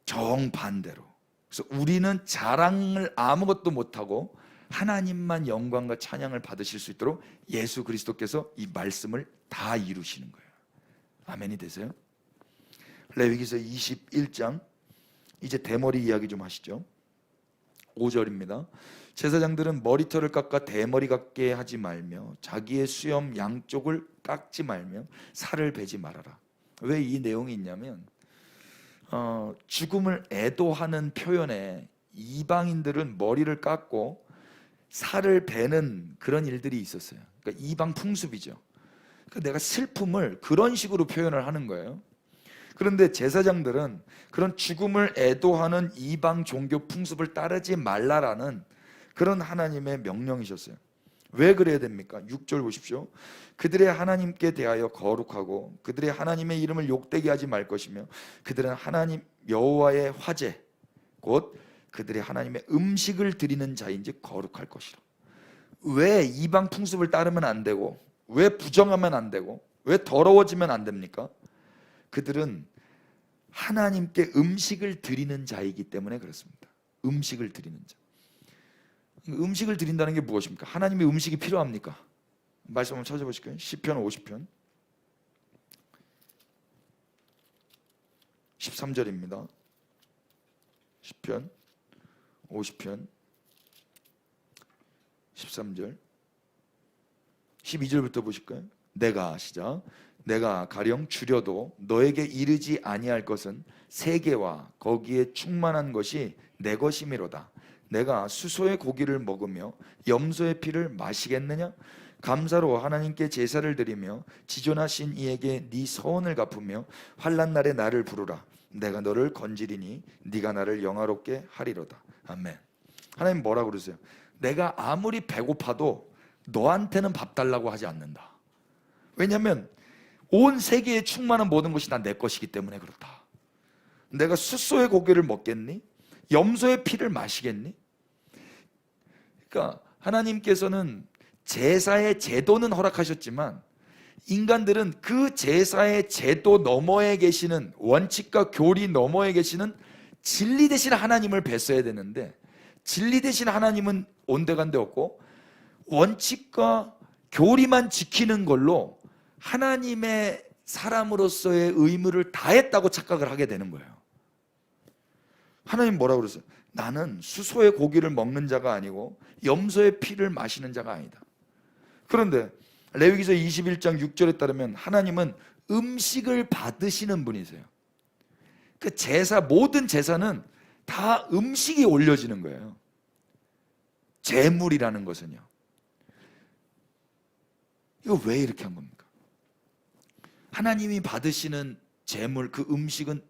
Speaker 1: 정반대로. 그래서 우리는 자랑을 아무것도 못하고 하나님만 영광과 찬양을 받으실 수 있도록 예수 그리스도께서 이 말씀을 다 이루시는 거예요. 아멘이 되세요? 레위기서 21장, 이제 대머리 이야기 좀 하시죠. 5절입니다. 제사장들은 머리털을 깎아 대머리 같게 하지 말며 자기의 수염 양쪽을 깎지 말며 살을 베지 말아라. 왜 이 내용이 있냐면, 죽음을 애도하는 표현에 이방인들은 머리를 깎고 살을 베는 그런 일들이 있었어요. 그러니까 이방 풍습이죠. 그러니까 내가 슬픔을 그런 식으로 표현을 하는 거예요. 그런데 제사장들은 그런 죽음을 애도하는 이방 종교 풍습을 따르지 말라라는 그런 하나님의 명령이셨어요. 왜 그래야 됩니까? 6절 보십시오. 그들의 하나님께 대하여 거룩하고 그들의 하나님의 이름을 욕되게 하지 말 것이며 그들은 하나님 여호와의 화제 곧 그들의 하나님의 음식을 드리는 자인지 거룩할 것이라. 왜 이방 풍습을 따르면 안 되고, 왜 부정하면 안 되고, 왜 더러워지면 안 됩니까? 그들은 하나님께 음식을 드리는 자이기 때문에 그렇습니다. 음식을 드리는 자. 음식을 드린다는 게 무엇입니까? 하나님의 음식이 필요합니까? 말씀 한번 찾아보실까요? 시편 50편 13절입니다. 시편 50편 13절 12절부터 보실까요? 시작. 내가 가령 줄여도 너에게 이르지 아니할 것은 세계와 거기에 충만한 것이 내 것이미로다. 내가 수소의 고기를 먹으며 염소의 피를 마시겠느냐? 감사로 하나님께 제사를 드리며 지존하신 이에게 네 서원을 갚으며 환난 날에 나를 부르라. 내가 너를 건지리니 네가 나를 영화롭게 하리로다. 아멘. 하나님 뭐라고 그러세요? 내가 아무리 배고파도 너한테는 밥 달라고 하지 않는다. 왜냐하면 온 세계에 충만한 모든 것이 다 내 것이기 때문에 그렇다. 내가 숫소의 고기를 먹겠니? 염소의 피를 마시겠니? 그러니까 하나님께서는 제사의 제도는 허락하셨지만 인간들은 그 제사의 제도 너머에 계시는 원칙과 교리 너머에 계시는 진리 대신 하나님을 뵀어야 되는데 진리 대신 하나님은 온데간데 없고 원칙과 교리만 지키는 걸로 하나님의 사람으로서의 의무를 다했다고 착각을 하게 되는 거예요. 하나님 뭐라고 그랬어요? 나는 수소의 고기를 먹는 자가 아니고 염소의 피를 마시는 자가 아니다. 그런데 레위기서 21장 6절에 따르면 하나님은 음식을 받으시는 분이세요. 그 제사, 모든 제사는 다 음식이 올려지는 거예요. 제물이라는 것은요. 이거 왜 이렇게 한 겁니까? 하나님이 받으시는 제물, 그 음식은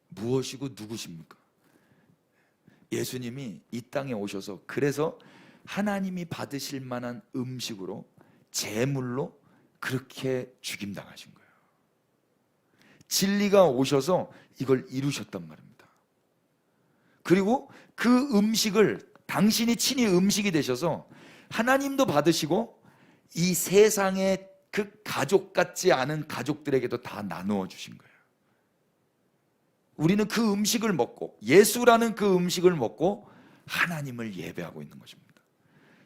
Speaker 1: 무엇이고 누구십니까? 예수님이 이 땅에 오셔서 그래서 하나님이 받으실 만한 음식으로 제물로 그렇게 죽임당하신 거예요. 진리가 오셔서 이걸 이루셨단 말입니다. 그리고 그 음식을 당신이 친히 음식이 되셔서 하나님도 받으시고 이 세상의 그 가족 같지 않은 가족들에게도 다 나누어 주신 거예요. 우리는 그 음식을 먹고 예수라는 그 음식을 먹고 하나님을 예배하고 있는 것입니다.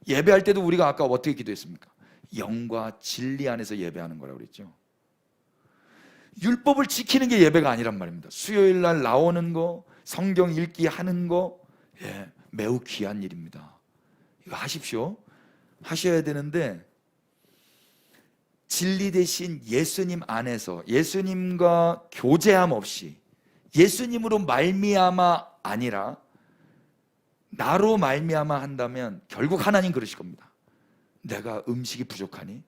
Speaker 1: 예배할 때도 우리가 아까 어떻게 기도했습니까? 영과 진리 안에서 예배하는 거라고 그랬죠. 율법을 지키는 게 예배가 아니란 말입니다. 수요일 날 나오는 거, 성경 읽기 하는 거, 매우 귀한 일입니다. 이거 하십시오. 하셔야 되는데 진리 대신 예수님 안에서 예수님과 교제함 없이 예수님으로 말미암아 아니라 나로 말미암아 한다면 결국 하나님 그러실 겁니다. 내가 음식이 부족하니?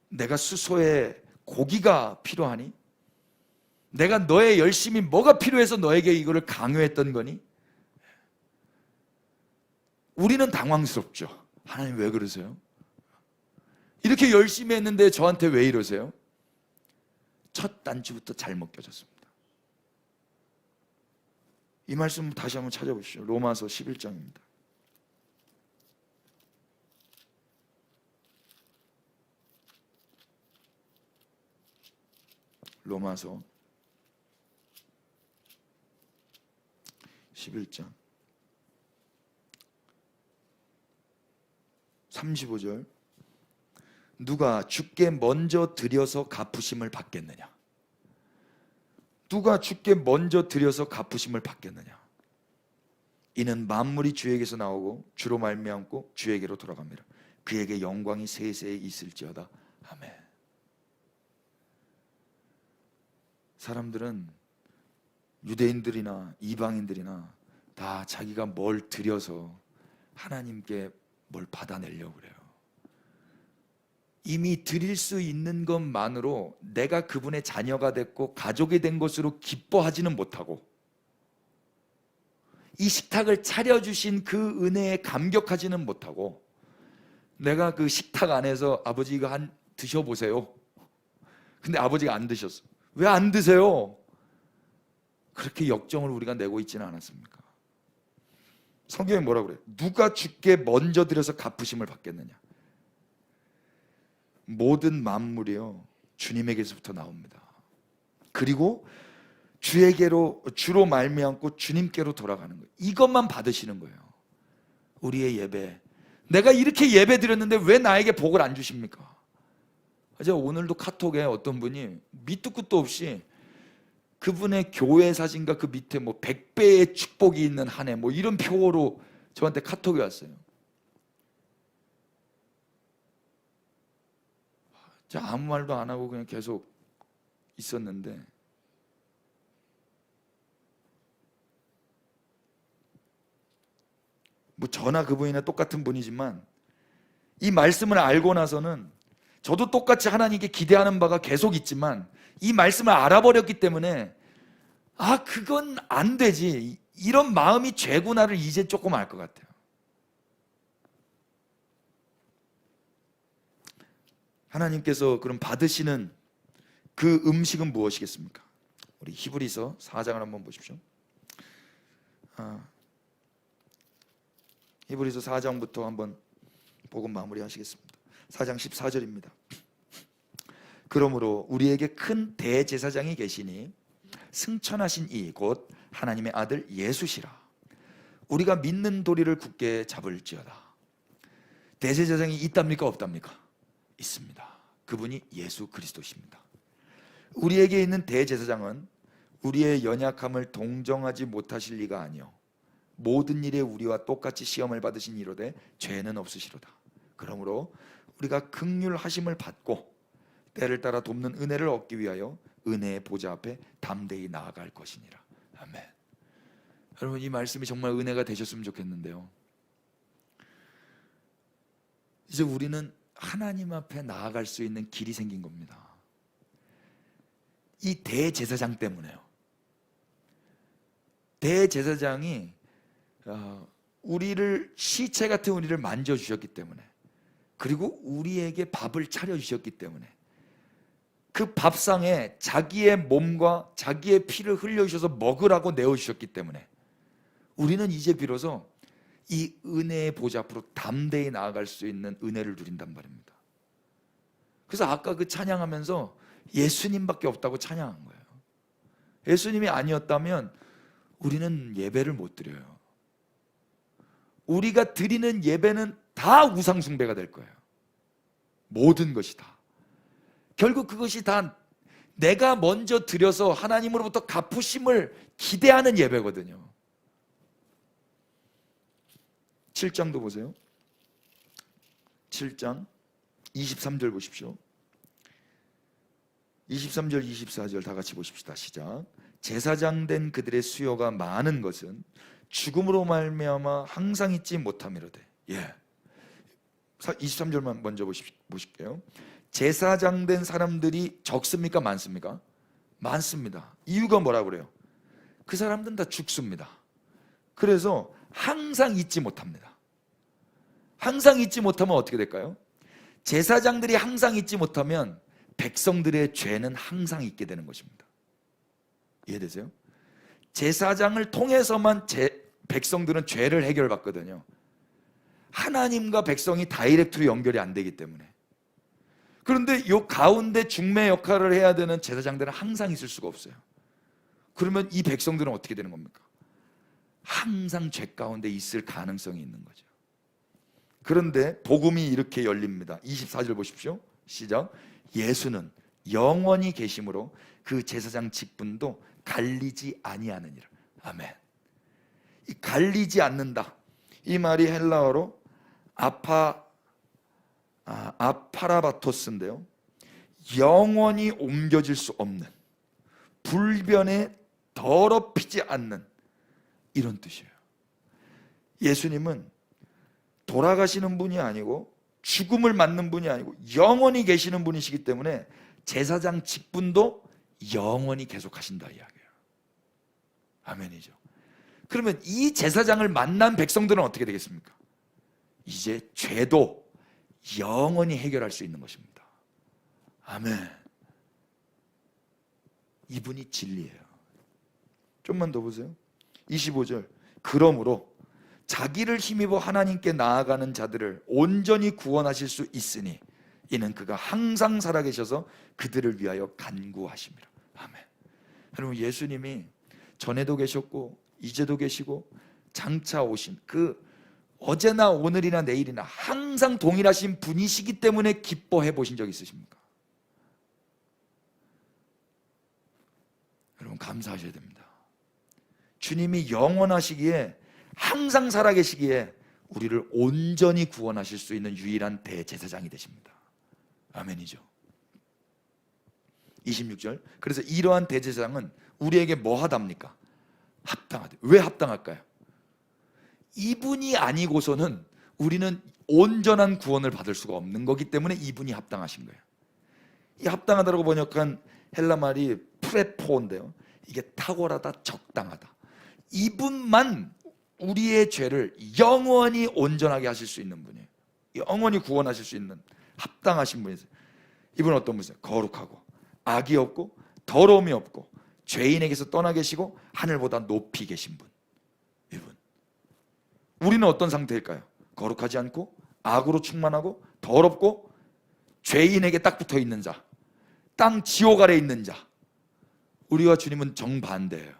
Speaker 1: 내가 수소의 고기가 필요하니? 내가 너의 열심히 뭐가 필요해서 너에게 이거를 강요했던 거니? 우리는 당황스럽죠. 하나님 왜 그러세요? 이렇게 열심히 했는데 저한테 왜 이러세요? 첫 단추부터 잘못 껴졌습니다. 이 말씀 다시 한번 찾아보시죠. 로마서 11장입니다. 로마서 11장 35절. 누가 주께 먼저 드려서 갚으심을 받겠느냐? 누가 주께 먼저 드려서 갚으심을 받겠느냐? 이는 만물이 주에게서 나오고 주로 말미암고 주에게로 돌아갑니다. 그에게 영광이 세세에 있을지어다. 아멘. 사람들은 유대인들이나 이방인들이나 다 자기가 뭘 드려서 하나님께 뭘 받아내려고 그래요. 이미 드릴 수 있는 것만으로 내가 그분의 자녀가 됐고 가족이 된 것으로 기뻐하지는 못하고 이 식탁을 차려주신 그 은혜에 감격하지는 못하고 내가 그 식탁 안에서 아버지 이거 한 드셔보세요. 근데 아버지가 안 드셨어. 왜 안 드세요? 그렇게 역정을 우리가 내고 있지는 않았습니까? 성경에 뭐라고 그래요? 누가 주께 먼저 드려서 갚으심을 받겠느냐? 모든 만물이요 주님에게서부터 나옵니다. 그리고 주로 말미암고 주님께로 돌아가는 거예요. 이것만 받으시는 거예요. 우리의 예배. 내가 이렇게 예배 드렸는데 왜 나에게 복을 안 주십니까? 제가 오늘도 카톡에 어떤 분이 밑도 끝도 없이 그분의 교회 사진과 그 밑에 뭐 100배의 축복이 있는 한 해 뭐 이런 표어로 저한테 카톡이 왔어요. 제가 아무 말도 안 하고 그냥 계속 있었는데 뭐 저나 그분이나 똑같은 분이지만 이 말씀을 알고 나서는 저도 똑같이 하나님께 기대하는 바가 계속 있지만 이 말씀을 알아버렸기 때문에 그건 안 되지, 이런 마음이 죄구나를 이제 조금 알 것 같아요. 하나님께서 그럼 받으시는 그 음식은 무엇이겠습니까? 우리 히브리서 4장을 한번 보십시오. 히브리서 4장부터 한번 복음 마무리하시겠습니다. 4장 14절입니다. 그러므로 우리에게 큰 대제사장이 계시니 승천하신 이 곧 하나님의 아들 예수시라. 우리가 믿는 도리를 굳게 잡을지어다. 대제사장이 있답니까 없답니까? 있습니다. 그분이 예수 그리스도십니다. 우리에게 있는 대제사장은 우리의 연약함을 동정하지 못하실 리가 아니요 모든 일에 우리와 똑같이 시험을 받으신 이로되 죄는 없으시로다. 그러므로 우리가 긍휼하심을 받고 때를 따라 돕는 은혜를 얻기 위하여 은혜의 보좌 앞에 담대히 나아갈 것이니라. 아멘. 여러분, 이 말씀이 정말 은혜가 되셨으면 좋겠는데요, 이제 우리는 하나님 앞에 나아갈 수 있는 길이 생긴 겁니다. 이 대제사장 때문에요. 대제사장이 우리를, 시체 같은 우리를 만져주셨기 때문에, 그리고 우리에게 밥을 차려주셨기 때문에, 그 밥상에 자기의 몸과 자기의 피를 흘려주셔서 먹으라고 내어주셨기 때문에 우리는 이제 비로소 이 은혜의 보좌 앞으로 담대히 나아갈 수 있는 은혜를 누린단 말입니다. 그래서 아까 그 찬양하면서 예수님밖에 없다고 찬양한 거예요. 예수님이 아니었다면 우리는 예배를 못 드려요. 우리가 드리는 예배는 다 우상 숭배가 될 거예요. 모든 것이 다. 결국 그것이 다 내가 먼저 드려서 하나님으로부터 갚으심을 기대하는 예배거든요. 7장도 보세요. 7장 23절 보십시오. 23절 24절 다 같이 보십시다. 시작. 제사장 된 그들의 수요가 많은 것은 죽음으로 말미암아 항상 잊지 못함이로되. 23절만 먼저 보실게요. 제사장 된 사람들이 적습니까 많습니까? 많습니다. 이유가 뭐라고 그래요? 그 사람들은 다 죽습니다. 그래서 항상 잊지 못합니다. 항상 잊지 못하면 어떻게 될까요? 제사장들이 항상 잊지 못하면 백성들의 죄는 항상 잊게 되는 것입니다. 이해되세요? 제사장을 통해서만 백성들은 죄를 해결받거든요. 하나님과 백성이 다이렉트로 연결이 안 되기 때문에. 그런데 이 가운데 중매 역할을 해야 되는 제사장들은 항상 있을 수가 없어요. 그러면 이 백성들은 어떻게 되는 겁니까? 항상 죄 가운데 있을 가능성이 있는 거죠. 그런데 복음이 이렇게 열립니다. 24절 보십시오. 시작. 예수는 영원히 계심으로 그 제사장 직분도 갈리지 아니하느니라. 아멘. 이 갈리지 않는다, 이 말이 헬라어로 아파라바토스인데요, 영원히 옮겨질 수 없는, 불변에 더럽히지 않는, 이런 뜻이에요. 예수님은 돌아가시는 분이 아니고 죽음을 맞는 분이 아니고 영원히 계시는 분이시기 때문에 제사장 직분도 영원히 계속하신다 이야기예요. 아멘이죠. 그러면 이 제사장을 만난 백성들은 어떻게 되겠습니까? 이제 죄도 영원히 해결할 수 있는 것입니다. 아멘. 이분이 진리예요. 좀만 더 보세요. 25절. 그러므로 자기를 힘입어 하나님께 나아가는 자들을 온전히 구원하실 수 있으니 이는 그가 항상 살아계셔서 그들을 위하여 간구하심이라. 아멘. 여러분, 예수님이 전에도 계셨고 이제도 계시고 장차 오신 그 어제나 오늘이나 내일이나 항상 동일하신 분이시기 때문에 기뻐해 보신 적 있으십니까? 여러분, 감사하셔야 됩니다. 주님이 영원하시기에, 항상 살아계시기에 우리를 온전히 구원하실 수 있는 유일한 대제사장이 되십니다. 아멘이죠. 26절. 그래서 이러한 대제사장은 우리에게 뭐 하답니까? 합당하대. 왜 합당할까요? 이분이 아니고서는 우리는 온전한 구원을 받을 수가 없는 거기 때문에 이분이 합당하신 거예요. 이 합당하다라고 번역한 헬라 말이 프레포인데요, 이게 탁월하다, 적당하다. 이분만 우리의 죄를 영원히 온전하게 하실 수 있는 분이에요. 영원히 구원하실 수 있는 합당하신 분이세요. 이분은 어떤 분이세요? 거룩하고 악이 없고 더러움이 없고 죄인에게서 떠나 계시고 하늘보다 높이 계신 분. 이분. 우리는 어떤 상태일까요? 거룩하지 않고 악으로 충만하고 더럽고 죄인에게 딱 붙어 있는 자, 땅 지옥 아래 있는 자. 우리와 주님은 정반대예요.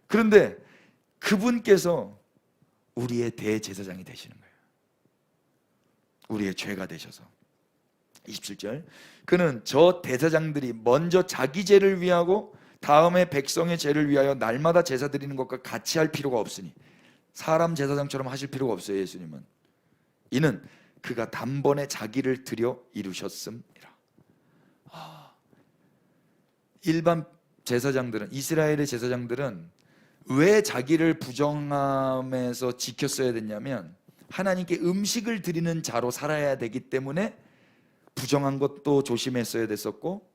Speaker 1: 그런데 그분께서 우리의 대제사장이 되시는 거예요. 우리의 죄가 되셔서. 27절, 그는 저 대제사장들이 먼저 자기 죄를 위하고 다음에 백성의 죄를 위하여 날마다 제사 드리는 것과 같이 할 필요가 없으니, 사람 제사장처럼 하실 필요가 없어요. 예수님은 이는 그가 단번에 자기를 드려 이루셨음이라. 일반 제사장들은, 이스라엘의 제사장들은 왜 자기를 부정함에서 지켰어야 됐냐면, 하나님께 음식을 드리는 자로 살아야 되기 때문에 부정한 것도 조심했어야 됐었고,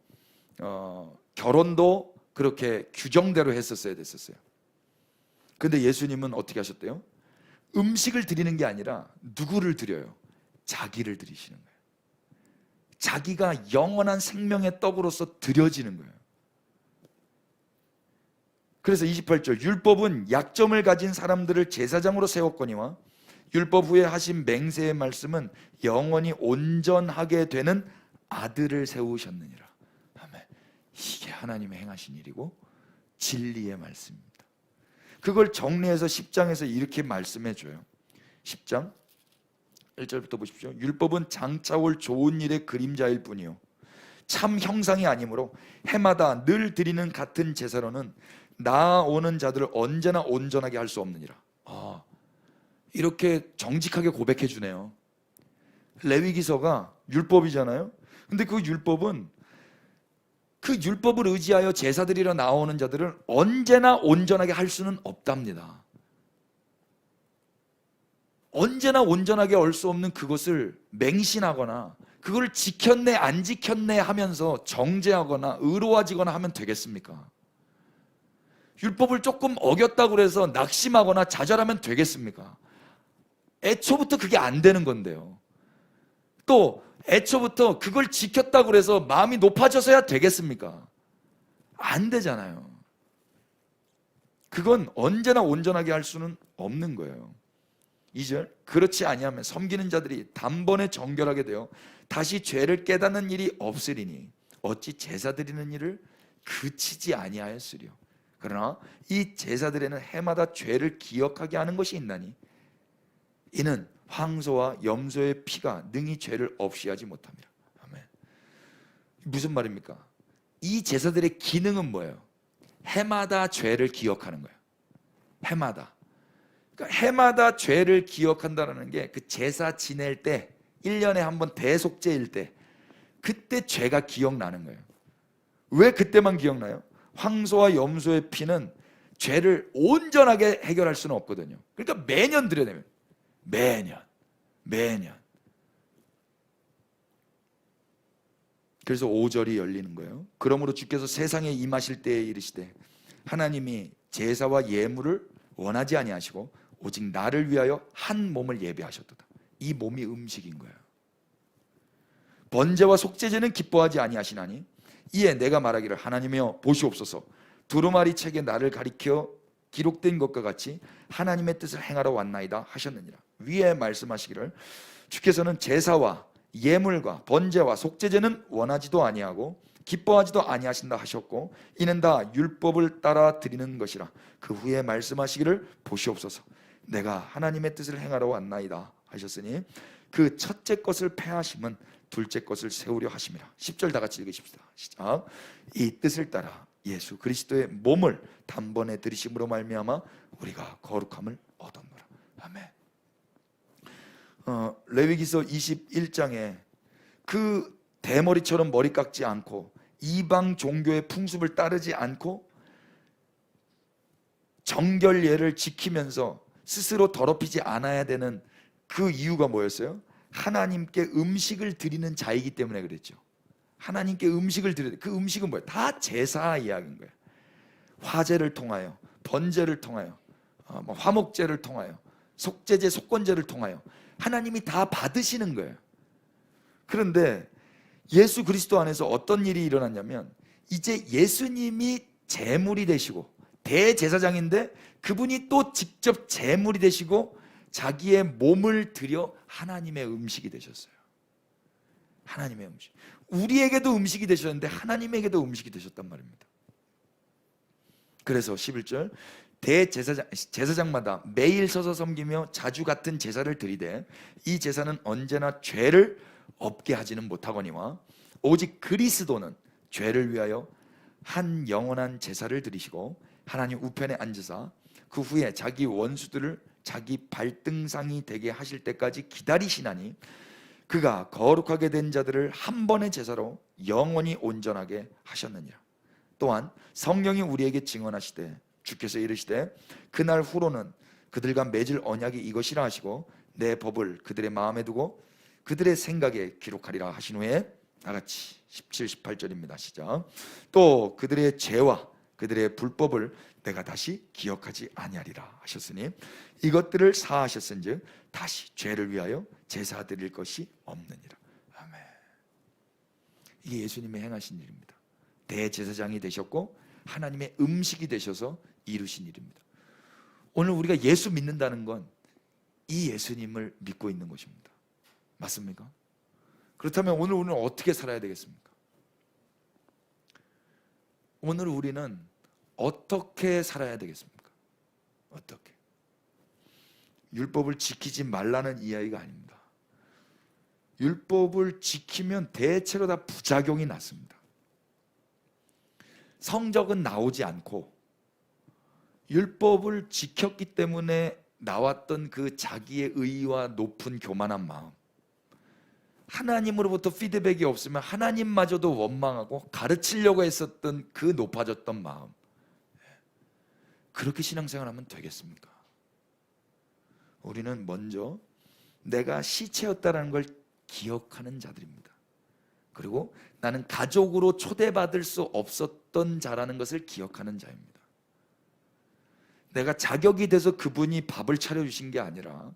Speaker 1: 결혼도 그렇게 규정대로 했었어야 됐었어요. 근데 예수님은 어떻게 하셨대요? 음식을 드리는 게 아니라 누구를 드려요? 자기를 드리시는 거예요. 자기가 영원한 생명의 떡으로서 드려지는 거예요. 그래서 28절, 율법은 약점을 가진 사람들을 제사장으로 세웠거니와 율법 후에 하신 맹세의 말씀은 영원히 온전하게 되는 아들을 세우셨느니라. 아멘. 이게 하나님의 행하신 일이고 진리의 말씀입니다. 그걸 정리해서 10장에서 이렇게 말씀해 줘요. 10장 1절부터 보십시오. 율법은 장차 올 좋은 일의 그림자일 뿐이요 참 형상이 아니므로 해마다 늘 드리는 같은 제사로는 나아오는 자들을 언제나 온전하게 할 수 없느니라. 이렇게 정직하게 고백해 주네요. 레위기서가 율법이잖아요. 근데 그 율법은, 그 율법을 의지하여 제사 드리러 나오는 자들을 언제나 온전하게 할 수는 없답니다. 언제나 온전하게 할 수 없는 그것을 맹신하거나 그걸 지켰네 안 지켰네 하면서 정죄하거나 의로워지거나 하면 되겠습니까? 율법을 조금 어겼다고 해서 낙심하거나 좌절하면 되겠습니까? 애초부터 그게 안 되는 건데요. 또 애초부터 그걸 지켰다고 해서 마음이 높아져서야 되겠습니까? 안 되잖아요. 그건 언제나 온전하게 할 수는 없는 거예요. 2절, 그렇지 아니하면 섬기는 자들이 단번에 정결하게 되어 다시 죄를 깨닫는 일이 없으리니 어찌 제사 드리는 일을 그치지 아니하였으리요. 그러나 이 제사들에는 해마다 죄를 기억하게 하는 것이 있나니 이는 황소와 염소의 피가 능히 죄를 없이 하지 못합니다. 아멘. 무슨 말입니까? 이 제사들의 기능은 뭐예요? 해마다 죄를 기억하는 거예요. 해마다. 그러니까 해마다 죄를 기억한다는 게 그 제사 지낼 때, 1년에 한 번 대속죄일 때, 그때 죄가 기억나는 거예요. 왜 그때만 기억나요? 황소와 염소의 피는 죄를 온전하게 해결할 수는 없거든요. 그러니까 매년 드려야 됩니다. 매년. 그래서 5절이 열리는 거예요. 그러므로 주께서 세상에 임하실 때에 이르시되 하나님이 제사와 예물을 원하지 아니하시고 오직 나를 위하여 한 몸을 예배하셨도다. 이 몸이 음식인 거예요. 번제와 속죄제는 기뻐하지 아니하시나니 이에 내가 말하기를 하나님이여 보시옵소서 두루마리 책에 나를 가리켜 기록된 것과 같이 하나님의 뜻을 행하러 왔나이다 하셨느니라. 위에 말씀하시기를 주께서는 제사와 예물과 번제와 속죄제는 원하지도 아니하고 기뻐하지도 아니하신다 하셨고 이는 다 율법을 따라 드리는 것이라. 그 후에 말씀하시기를 보시옵소서 내가 하나님의 뜻을 행하러 왔나이다 하셨으니 그 첫째 것을 폐하심은 둘째 것을 세우려 하심이라. 10절 다 같이 읽으십시다. 시작. 이 뜻을 따라 예수 그리스도의 몸을 단번에 들이심으로 말미암아 우리가 거룩함을 얻었노라. 아멘. 레위기서 21장에 그 대머리처럼 머리 깎지 않고 이방 종교의 풍습을 따르지 않고 정결예를 지키면서 스스로 더럽히지 않아야 되는 그 이유가 뭐였어요? 하나님께 음식을 드리는 자이기 때문에 그랬죠. 하나님께 음식을 드려야 돼. 그 음식은 뭐예요? 다 제사 이야기인 거예요. 화제를 통하여, 번제를 통하여, 화목제를 통하여, 속죄제, 속건제를 통하여 하나님이 다 받으시는 거예요. 그런데 예수 그리스도 안에서 어떤 일이 일어났냐면 이제 예수님이 제물이 되시고 대제사장인데 그분이 또 직접 제물이 되시고 자기의 몸을 들여 하나님의 음식이 되셨어요. 하나님의 음식. 우리에게도 음식이 되셨는데 하나님에게도 음식이 되셨단 말입니다. 그래서 11절 제사장마다 매일 서서 섬기며 자주 같은 제사를 드리되 이 제사는 언제나 죄를 없게 하지는 못하거니와 오직 그리스도는 죄를 위하여 한 영원한 제사를 드리시고 하나님 우편에 앉으사 그 후에 자기 원수들을 자기 발등상이 되게 하실 때까지 기다리시나니 그가 거룩하게 된 자들을 한 번의 제사로 영원히 온전하게 하셨느니라. 또한 성령이 우리에게 증언하시되 주께서 이르시되 그날 후로는 그들과 맺을 언약이 이것이라 하시고 내 법을 그들의 마음에 두고 그들의 생각에 기록하리라 하신 후에 나같이 17, 18절입니다. 시작. 또 그들의 죄와 그들의 불법을 내가 다시 기억하지 아니하리라 하셨으니 이것들을 사하셨은즉 다시 죄를 위하여 제사 드릴 것이 없느니라. 아멘. 이게 예수님의 행하신 일입니다. 대제사장이 되셨고 하나님의 음식이 되셔서 이루신 일입니다. 오늘 우리가 예수 믿는다는 건 이 예수님을 믿고 있는 것입니다. 맞습니까? 그렇다면 오늘 우리는 어떻게 살아야 되겠습니까? 오늘 우리는 어떻게 살아야 되겠습니까? 어떻게? 율법을 지키지 말라는 이야기가 아닙니다. 율법을 지키면 대체로 다 부작용이 났습니다. 성적은 나오지 않고 율법을 지켰기 때문에 나왔던 그 자기의 의와 높은 교만한 마음, 하나님으로부터 피드백이 없으면 하나님마저도 원망하고 가르치려고 했었던 그 높아졌던 마음, 그렇게 신앙생활하면 되겠습니까? 우리는 먼저 내가 시체였다는 걸 기억하는 자들입니다. 그리고 나는 가족으로 초대받을 수 없었던 자라는 것을 기억하는 자입니다. 내가 자격이 돼서 그분이 밥을 차려주신 게 아니라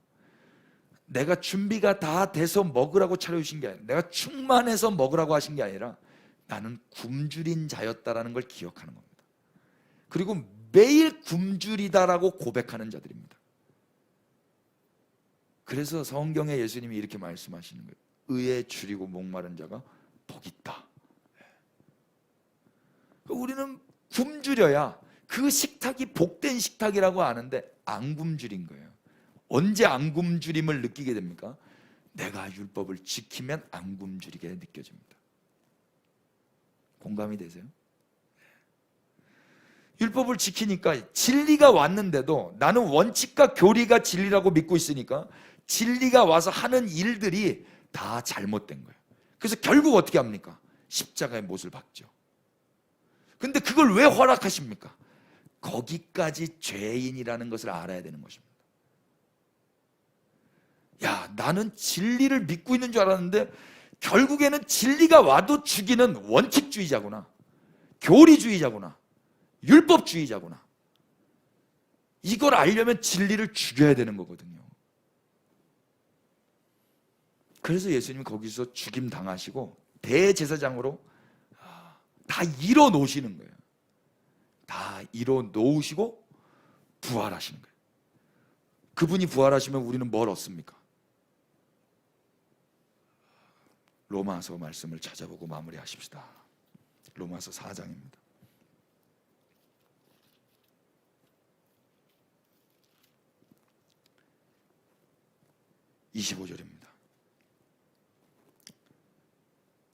Speaker 1: 내가 준비가 다 돼서 먹으라고 차려주신 게 아니라 내가 충만해서 먹으라고 하신 게 아니라 나는 굶주린 자였다라는 걸 기억하는 겁니다. 그리고 매일 굶주리다라고 고백하는 자들입니다. 그래서 성경에 예수님이 이렇게 말씀하시는 거예요. 의에 줄이고 목마른 자가 복 있다. 우리는 굶주려야 그 식탁이 복된 식탁이라고 아는데 안 굶주린 거예요. 언제 안 굶주림을 느끼게 됩니까? 내가 율법을 지키면 안 굶주리게 느껴집니다. 공감이 되세요? 율법을 지키니까 진리가 왔는데도 나는 원칙과 교리가 진리라고 믿고 있으니까 진리가 와서 하는 일들이 다 잘못된 거예요. 그래서 결국 어떻게 합니까? 십자가의 못을 박죠. 근데 그걸 왜 허락하십니까? 거기까지 죄인이라는 것을 알아야 되는 것입니다. 야, 나는 진리를 믿고 있는 줄 알았는데 결국에는 진리가 와도 죽이는 원칙주의자구나, 교리주의자구나, 율법주의자구나. 이걸 알려면 진리를 죽여야 되는 거거든요. 그래서 예수님이 거기서 죽임 당하시고 대제사장으로 다 이뤄 놓으시는 거예요. 다 이뤄 놓으시고 부활하시는 거예요. 그분이 부활하시면 우리는 뭘 얻습니까? 로마서 말씀을 찾아보고 마무리하십시다. 로마서 4장입니다. 25절입니다.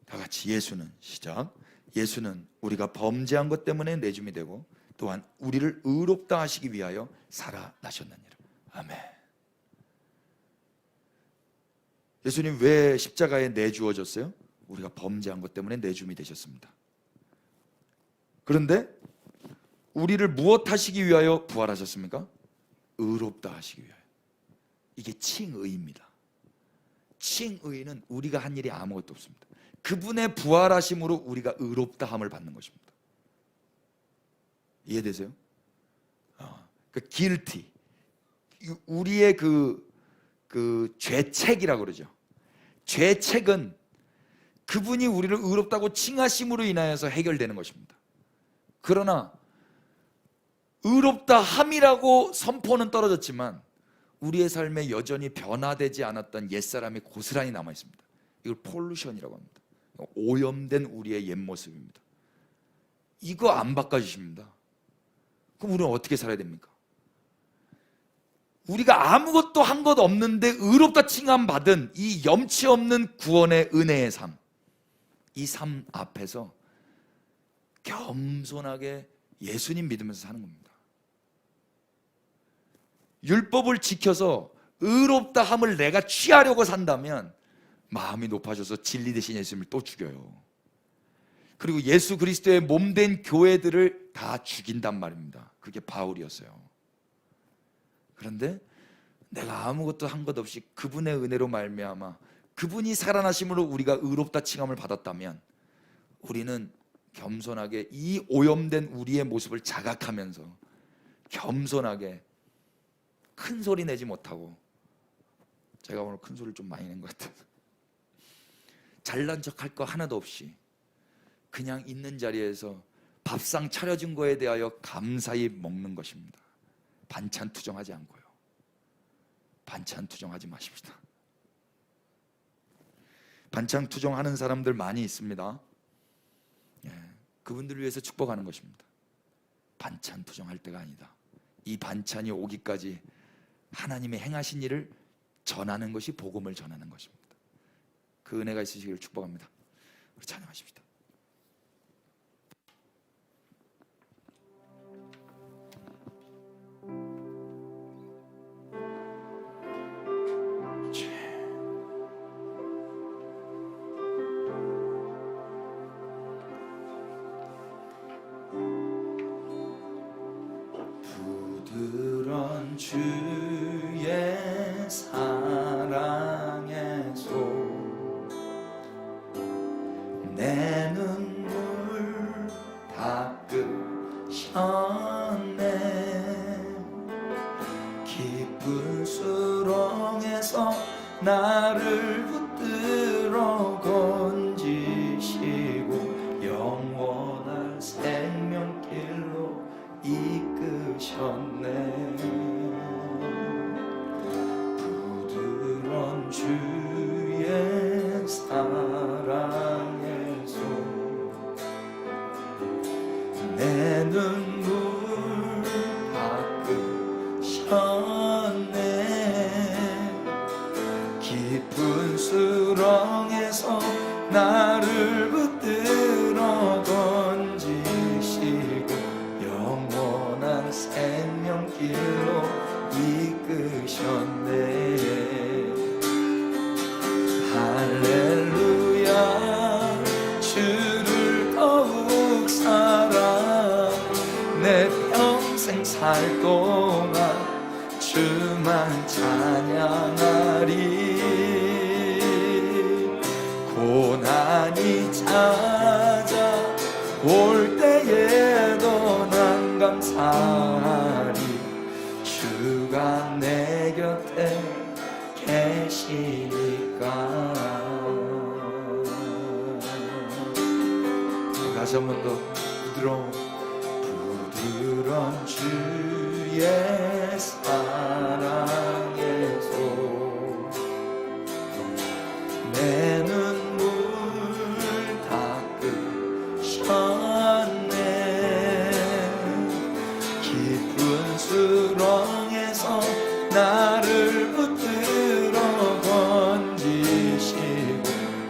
Speaker 1: 다 같이 예수는, 시작. 예수는 우리가 범죄한 것 때문에 내줌이 되고 또한 우리를 의롭다 하시기 위하여 살아나셨느니라. 아멘. 예수님 왜 십자가에 내주어졌어요? 우리가 범죄한 것 때문에 내줌이 되셨습니다. 그런데 우리를 무엇 하시기 위하여 부활하셨습니까? 의롭다 하시기 위하여. 이게 칭의입니다. 칭의는 우리가 한 일이 아무것도 없습니다. 그분의 부활하심으로 우리가 의롭다함을 받는 것입니다. 이해되세요? 그 guilty, 우리의 그 죄책이라고 그러죠. 죄책은 그분이 우리를 의롭다고 칭하심으로 인하여서 해결되는 것입니다. 그러나 의롭다 함이라고 선포는 떨어졌지만 우리의 삶에 여전히 변화되지 않았던 옛사람이 고스란히 남아 있습니다. 이걸 폴루션이라고 합니다. 오염된 우리의 옛 모습입니다. 이거 안 바꿔주십니다. 그럼 우리는 어떻게 살아야 됩니까? 우리가 아무것도 한 것 없는데 의롭다 칭함받은 이 염치 없는 구원의 은혜의 삶, 이 삶 앞에서 겸손하게 예수님 믿으면서 사는 겁니다. 율법을 지켜서 의롭다 함을 내가 취하려고 산다면 마음이 높아져서 진리 대신 예수님을 또 죽여요. 그리고 예수 그리스도의 몸된 교회들을 다 죽인단 말입니다. 그게 바울이었어요. 그런데 내가 아무것도 한 것 없이 그분의 은혜로 말미암아 그분이 살아나심으로 우리가 의롭다 칭함을 받았다면 우리는 겸손하게 이 오염된 우리의 모습을 자각하면서 겸손하게 큰 소리 내지 못하고, 제가 오늘 큰 소리를 좀 많이 낸 것 같아요. 잘난 척할 거 하나도 없이 그냥 있는 자리에서 밥상 차려진 거에 대하여 감사히 먹는 것입니다. 반찬 투정하지 않고요. 반찬 투정하지 마십시다. 반찬 투정하는 사람들 많이 있습니다. 그분들을 위해서 축복하는 것입니다. 반찬 투정할 때가 아니다. 이 반찬이 오기까지 하나님의 행하신 일을 전하는 것이 복음을 전하는 것입니다. 그 은혜가 있으시기를 축복합니다. 우리 찬양하십시다. 부드러운 주의 사랑에서 내 눈물 닦으셨네. 깊은 수렁에서 나를 붙들어 건지시고 영원한 생명길로 이끄셨네. 부드러운 주의 사랑에서 내 눈물 닦으셨네. 깊은 수렁에서 나를 붙들어 건지시고 영원한 생명길로 이끄셨네. 할렐루야. 주를 더욱 사랑 내 평생 살 동안 주만 찬양하리. 고난이 찾아올 때에도 난 감사하리. 주가 내 곁에 계시니까. 다시 한 번 더. 부드러운 주의 사랑에서 내 눈물 닦으셨네. 깊은 수렁에서 나를 붙들어 건지시고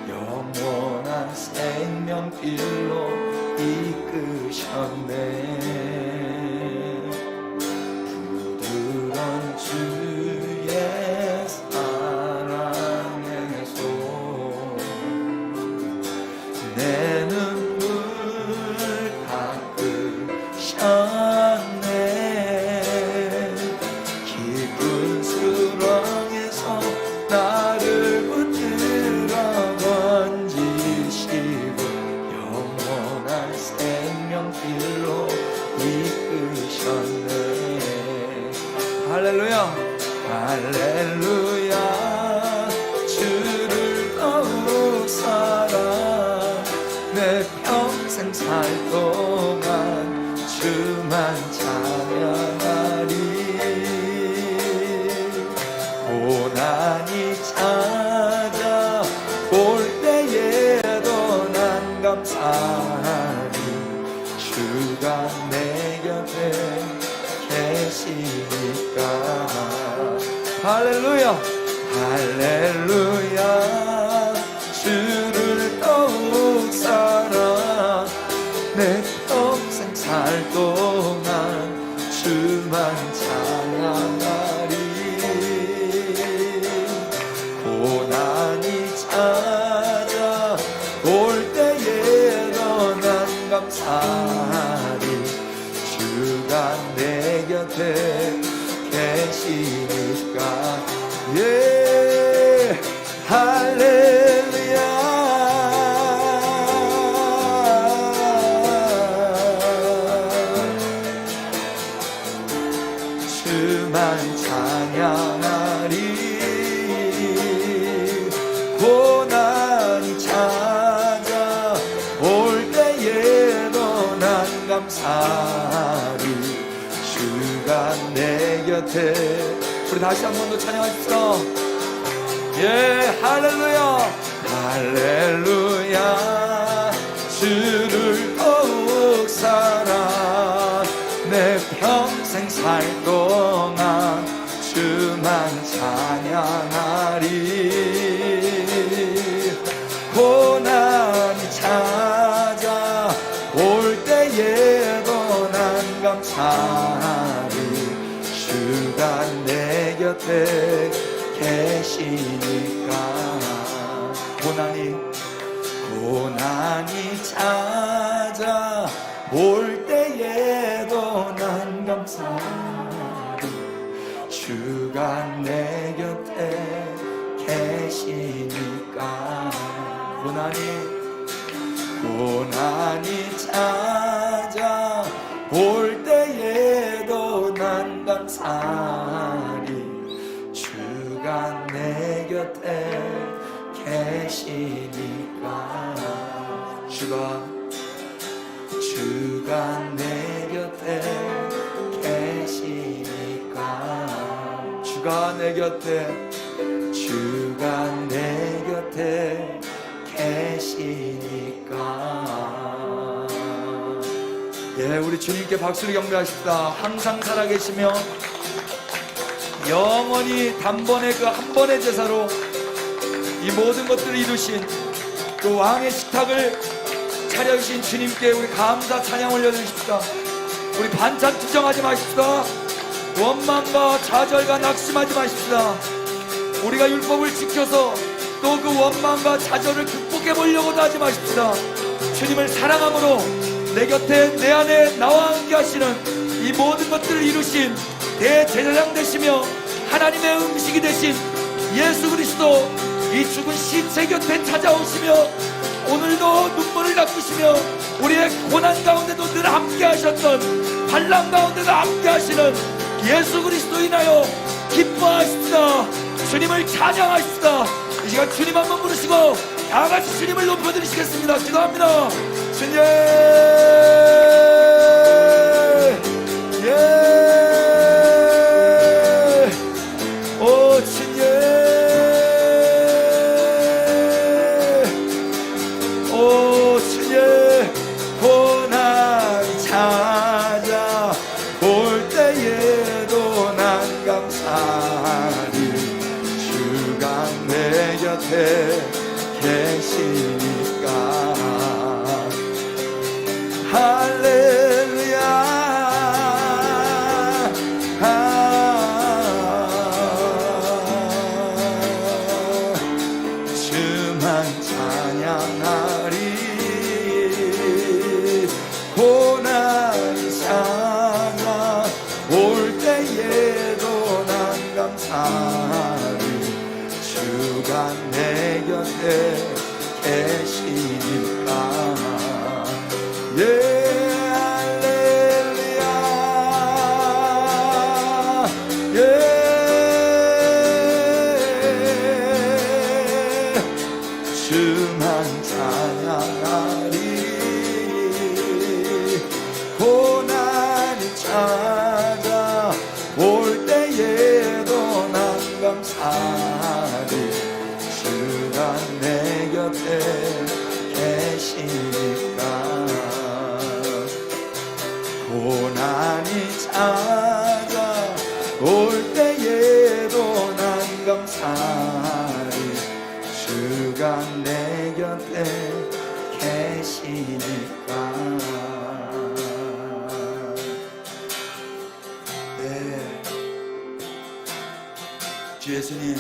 Speaker 1: 영원한 생명길로 이끄셨네. 부드러운 주의 사랑에서 내 눈물 닦으셨네. 깊은 수렁에서 나를 붙들어 건지시고 영원한 생명길로 이끄셨네. 할렐루야. 할렐루야. 주를 더욱 사랑 내 평생 살 동안 주만 찬양하리. 고난이 찾아올 때에도 난 감사하리. 주가 내 곁에 할렐루야 할렐루야 주를 더욱 사랑 내 평생 살 동안 주만 찬양하리 고난이 찾아올 때에 난 감사하리 주가 내 곁에 계시니까 예 할렐루야 주만 찬양하리 고난이 찾아올 때에도 난 감사하리 주가 내 곁에 우리 다시 한 번 더 찬양합시다 예 할렐루야 할렐루야 주를 더욱 사랑 내 평생 살 동안 주만 찬양하리 고난이 찾아올 때에도 난 감사하리 주가 내 곁에 계시니까 고난이 찾아올 때에도 난 감사하리 주가 내 곁에 계시니까 고난이 찾아올 때에도 난 감사하리 주가 내 곁에 계시니까 주가 내 곁에 계시니까 주가 내 곁에 계시니까 예 우리 주님께 박수를 경배하십시다 항상 살아계시며 영원히 단번에 그 한 번의 제사로 이 모든 것들을 이루신 그 왕의 식탁을 차려주신 주님께 우리 감사 찬양 올려드립시다 우리 반찬 투정하지 마십시다 원망과 좌절과 낙심하지 마십시다 우리가 율법을 지켜서 또 그 원망과 좌절을 극복해보려고도 하지 마십시다 주님을 사랑함으로 내 곁에 내 안에 나와 함께 하시는 이 모든 것들을 이루신 대제사장 되시며 하나님의 음식이 되신 예수 그리스도 이 죽은 시체 곁에 찾아오시며 오늘도 눈물을 닦으시며 우리의 고난 가운데도 늘 함께 하셨던 환난 가운데도 함께 하시는 예수 그리스도 인하여 기뻐하십시다 주님을 찬양하십시다 이 시간 주님 한번 부르시고 다같이 주님을 높여드리시겠습니다 기도합니다 주님 오 주님 오 주님 고난이 찾아올 때에도 난 감사하리 주가 내 곁에 계시니까 할렐루야 주만 찬양하리 고난이 찾아올 때에도 난 감사하리 주가 내 곁에 계시니까 예 할렐루야 예 주만 찬양하리 고난이 찾아올 때에도 난 감사하리 주가 내 곁에 계시니까 감사리 주가 내 곁에 계시니까. 네, 주 예수님,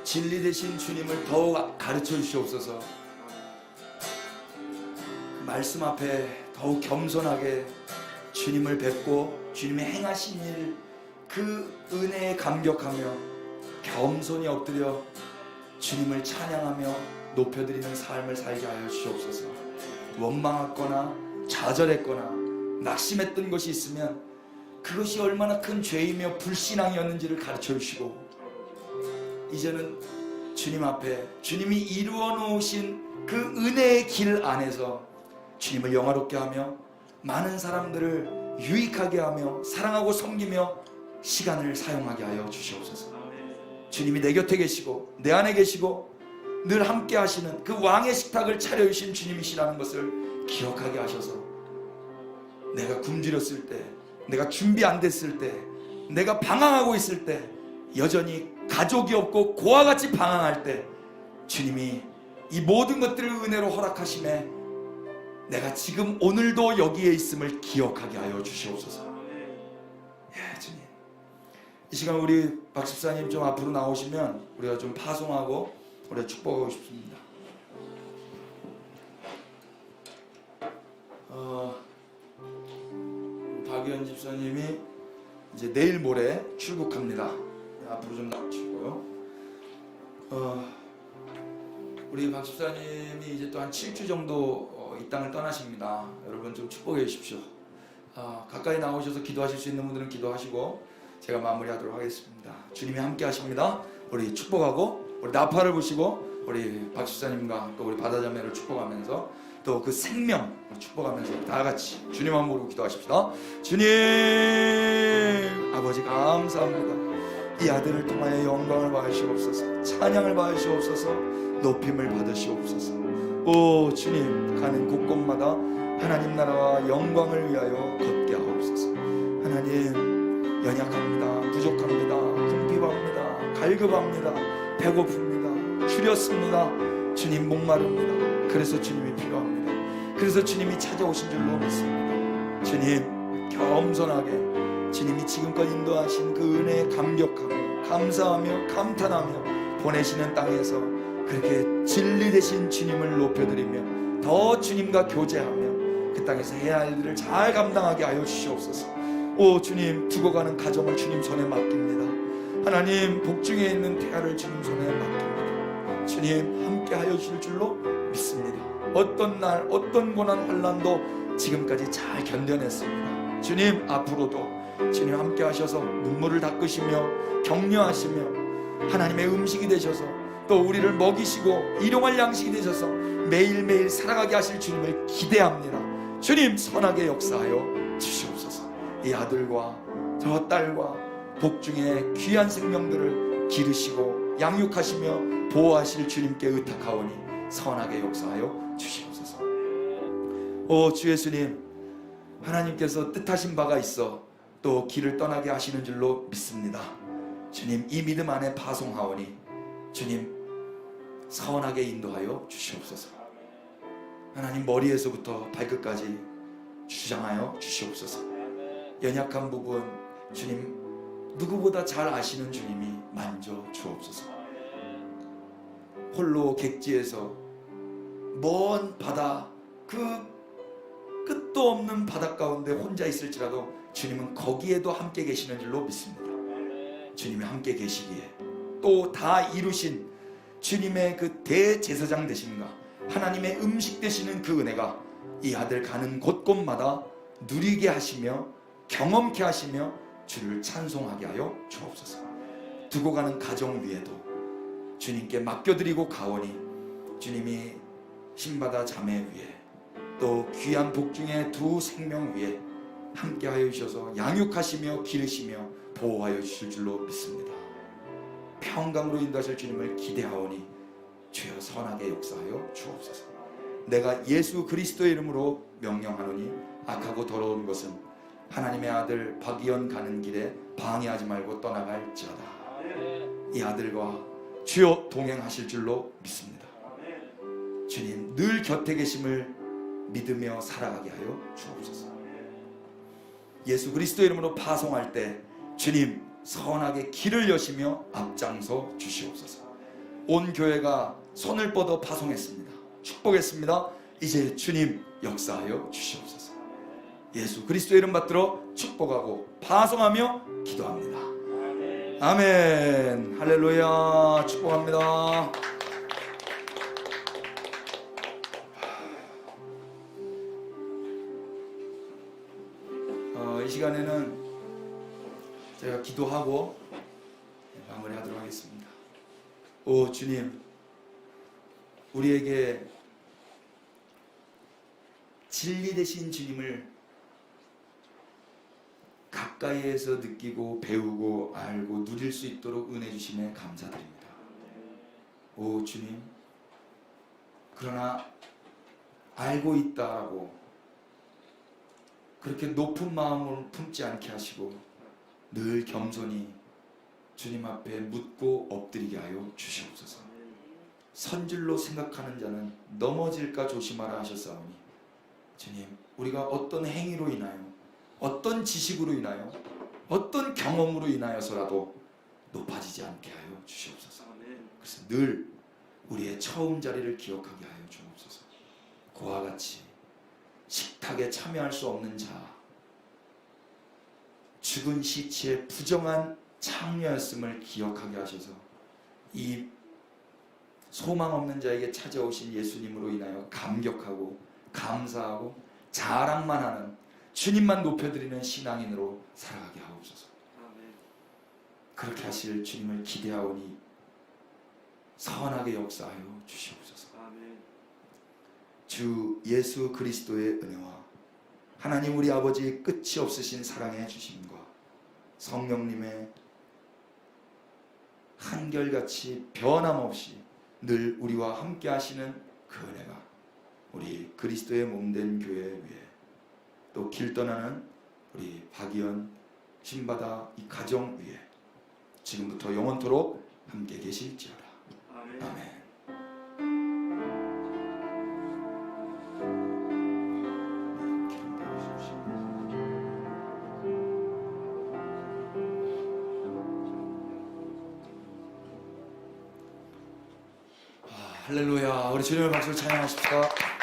Speaker 1: 진리 되신 주님을 더욱 가르쳐 주시옵소서. 그 말씀 앞에 더욱 겸손하게 주님을 뵙고 주님의 행하신 일, 그 은혜에 감격하며 겸손히 엎드려 주님을 찬양하며 높여드리는 삶을 살게 하여 주시옵소서. 원망했거나 좌절했거나 낙심했던 것이 있으면 그것이 얼마나 큰 죄이며 불신앙이었는지를 가르쳐 주시고, 이제는 주님 앞에 주님이 이루어 놓으신 그 은혜의 길 안에서 주님을 영화롭게 하며 많은 사람들을 유익하게 하며 사랑하고 섬기며 시간을 사용하게 하여 주시옵소서. 주님이 내 곁에 계시고 내 안에 계시고 늘 함께 하시는 그 왕의 식탁을 차려주신 주님이시라는 것을 기억하게 하셔서, 내가 굶주렸을 때, 내가 준비 안 됐을 때, 내가 방황하고 있을 때, 여전히 가족이 없고 고와 같이 방황할 때 주님이 이 모든 것들을 은혜로 허락하심에 내가 지금 오늘도 여기에 있음을 기억하게 하여 주시옵소서. 예, 주님, 이 시간 우리 박 집사님 좀 앞으로 나오시면 우리가 좀 파송하고 우리가 축복하고 싶습니다. 박유현 집사님이 이제 내일 모레 출국합니다. 앞으로 좀 나오시고요. 우리 박 집사님이 이제 또 한 7주 정도 이 땅을 떠나십니다. 여러분 좀 축복해 주십시오. 가까이 나오셔서 기도하실 수 있는 분들은 기도하시고 제가 마무리하도록 하겠습니다. 주님이 함께 하십니다. 우리 축복하고 우리 나팔을 부시고 우리 박 집사님과 또 우리 바다자매를 축복하면서 또 그 생명 축복하면서 다 같이 주님 한 모르고 기도하십시다. 주님 아버지 감사합니다. 이 아들을 통하여 영광을 받으시옵소서, 찬양을 받으시옵소서, 높임을 받으시옵소서. 오 주님, 가는 곳곳마다 하나님 나라와 영광을 위하여 걷게 하옵소서. 하나님, 연약합니다, 부족합니다, 궁핍합니다, 갈급합니다, 배고픕니다, 추렸습니다. 주님 목마릅니다. 그래서 주님이 필요합니다. 그래서 주님이 찾아오신 줄로 믿습니다. 주님, 겸손하게 주님이 지금껏 인도하신 그 은혜에 감격하며 감사하며 감탄하며 보내시는 땅에서 그렇게 진리 되신 주님을 높여드리며 더 주님과 교제하며 그 땅에서 해야 할 일을 잘 감당하게 하여 주시옵소서. 오 주님, 두고 가는 가정을 주님 손에 맡깁니다. 하나님, 복중에 있는 태아를 주님 손에 맡깁니다. 주님 함께 하여 주실 줄로 믿습니다. 어떤 날 어떤 고난 환난도 지금까지 잘 견뎌냈습니다. 주님, 앞으로도 주님 함께 하셔서 눈물을 닦으시며 격려하시며 하나님의 음식이 되셔서 또 우리를 먹이시고 일용할 양식이 되셔서 매일매일 살아가게 하실 주님을 기대합니다. 주님, 선하게 역사하여 주시옵소서. 이 아들과 저 딸과 복중에 귀한 생명들을 기르시고 양육하시며 보호하실 주님께 의탁하오니 선하게 역사하여 주시옵소서. 오 주 예수님, 하나님께서 뜻하신 바가 있어 또 길을 떠나게 하시는 줄로 믿습니다. 주님, 이 믿음 안에 파송하오니 주님 선하게 인도하여 주시옵소서. 하나님, 머리에서부터 발끝까지 주장하여 주시옵소서. 연약한 부분 주님 누구보다 잘 아시는 주님이 만져 주옵소서. 홀로 객지에서 먼 바다, 그 끝도 없는 바다 가운데 혼자 있을지라도 주님은 거기에도 함께 계시는 줄로 믿습니다. 주님이 함께 계시기에 또 다 이루신 주님의 그 대제사장 되심과 하나님의 음식 되시는 그 은혜가 이 아들 가는 곳곳마다 누리게 하시며 경험케 하시며 주를 찬송하게 하여 주옵소서. 두고 가는 가정 위에도 주님께 맡겨드리고 가오니 주님이 신바다 자매 위에 또 귀한 복중의 두 생명 위에 함께하여 주셔서 양육하시며 기르시며 보호하여 주실 줄로 믿습니다. 평강으로 인도하실 주님을 기대하오니 주여 선하게 역사하여 주옵소서. 내가 예수 그리스도의 이름으로 명령하노니 악하고 더러운 것은 하나님의 아들 박이연 가는 길에 방해하지 말고 떠나갈지어다. 이 아들과 주여 동행하실 줄로 믿습니다. 주님 늘 곁에 계심을 믿으며 살아가게 하여 주옵소서. 예수 그리스도의 이름으로 파송할 때 주님 선하게 길을 여시며 앞장서 주시옵소서. 온 교회가 손을 뻗어 파송했습니다. 축복했습니다. 이제 주님 역사하여 주시옵소서. 예수 그리스도의 이름 받들어 축복하고 파송하며 기도합니다. 아멘. 할렐루야. 축복합니다. 이 시간에는 제가 기도하고 마무리하도록 하겠습니다. 오 주님, 우리에게 진리 되신 주님을 가까이에서 느끼고 배우고 알고 누릴 수 있도록 은혜 주심에 감사드립니다. 오 주님, 그러나 알고 있다라고 그렇게 높은 마음을 품지 않게 하시고 늘 겸손히 주님 앞에 묻고 엎드리게 하여 주시옵소서. 선줄로 생각하는 자는 넘어질까 조심하라 하셨사오니 주님, 우리가 어떤 행위로 인하여 어떤 지식으로 인하여 어떤 경험으로 인하여서라도 높아지지 않게 하여 주시옵소서. 그래서 늘 우리의 처음 자리를 기억하게 하여 주옵소서. 그와 같이 식탁에 참여할 수 없는 자, 죽은 시체의 부정한 창녀였음을 기억하게 하셔서 이 소망 없는 자에게 찾아오신 예수님으로 인하여 감격하고 감사하고 자랑만 하는, 주님만 높여드리는 신앙인으로 살아가게 하옵소서. 그렇게 하실 주님을 기대하오니 선하게 역사하여 주시옵소서. 주 예수 그리스도의 은혜와 하나님 우리 아버지의 끝이 없으신 사랑의 주심과 성령님의 한결같이 변함없이 늘 우리와 함께 하시는 그 은혜가 우리 그리스도의 몸된 교회 위에 또 길 떠나는 우리 박이연 신바다 이 가정 위에 지금부터 영원토록 함께 계실지어다. 아멘. 할렐루야. 우리 주님의 박수를 찬양하십시다.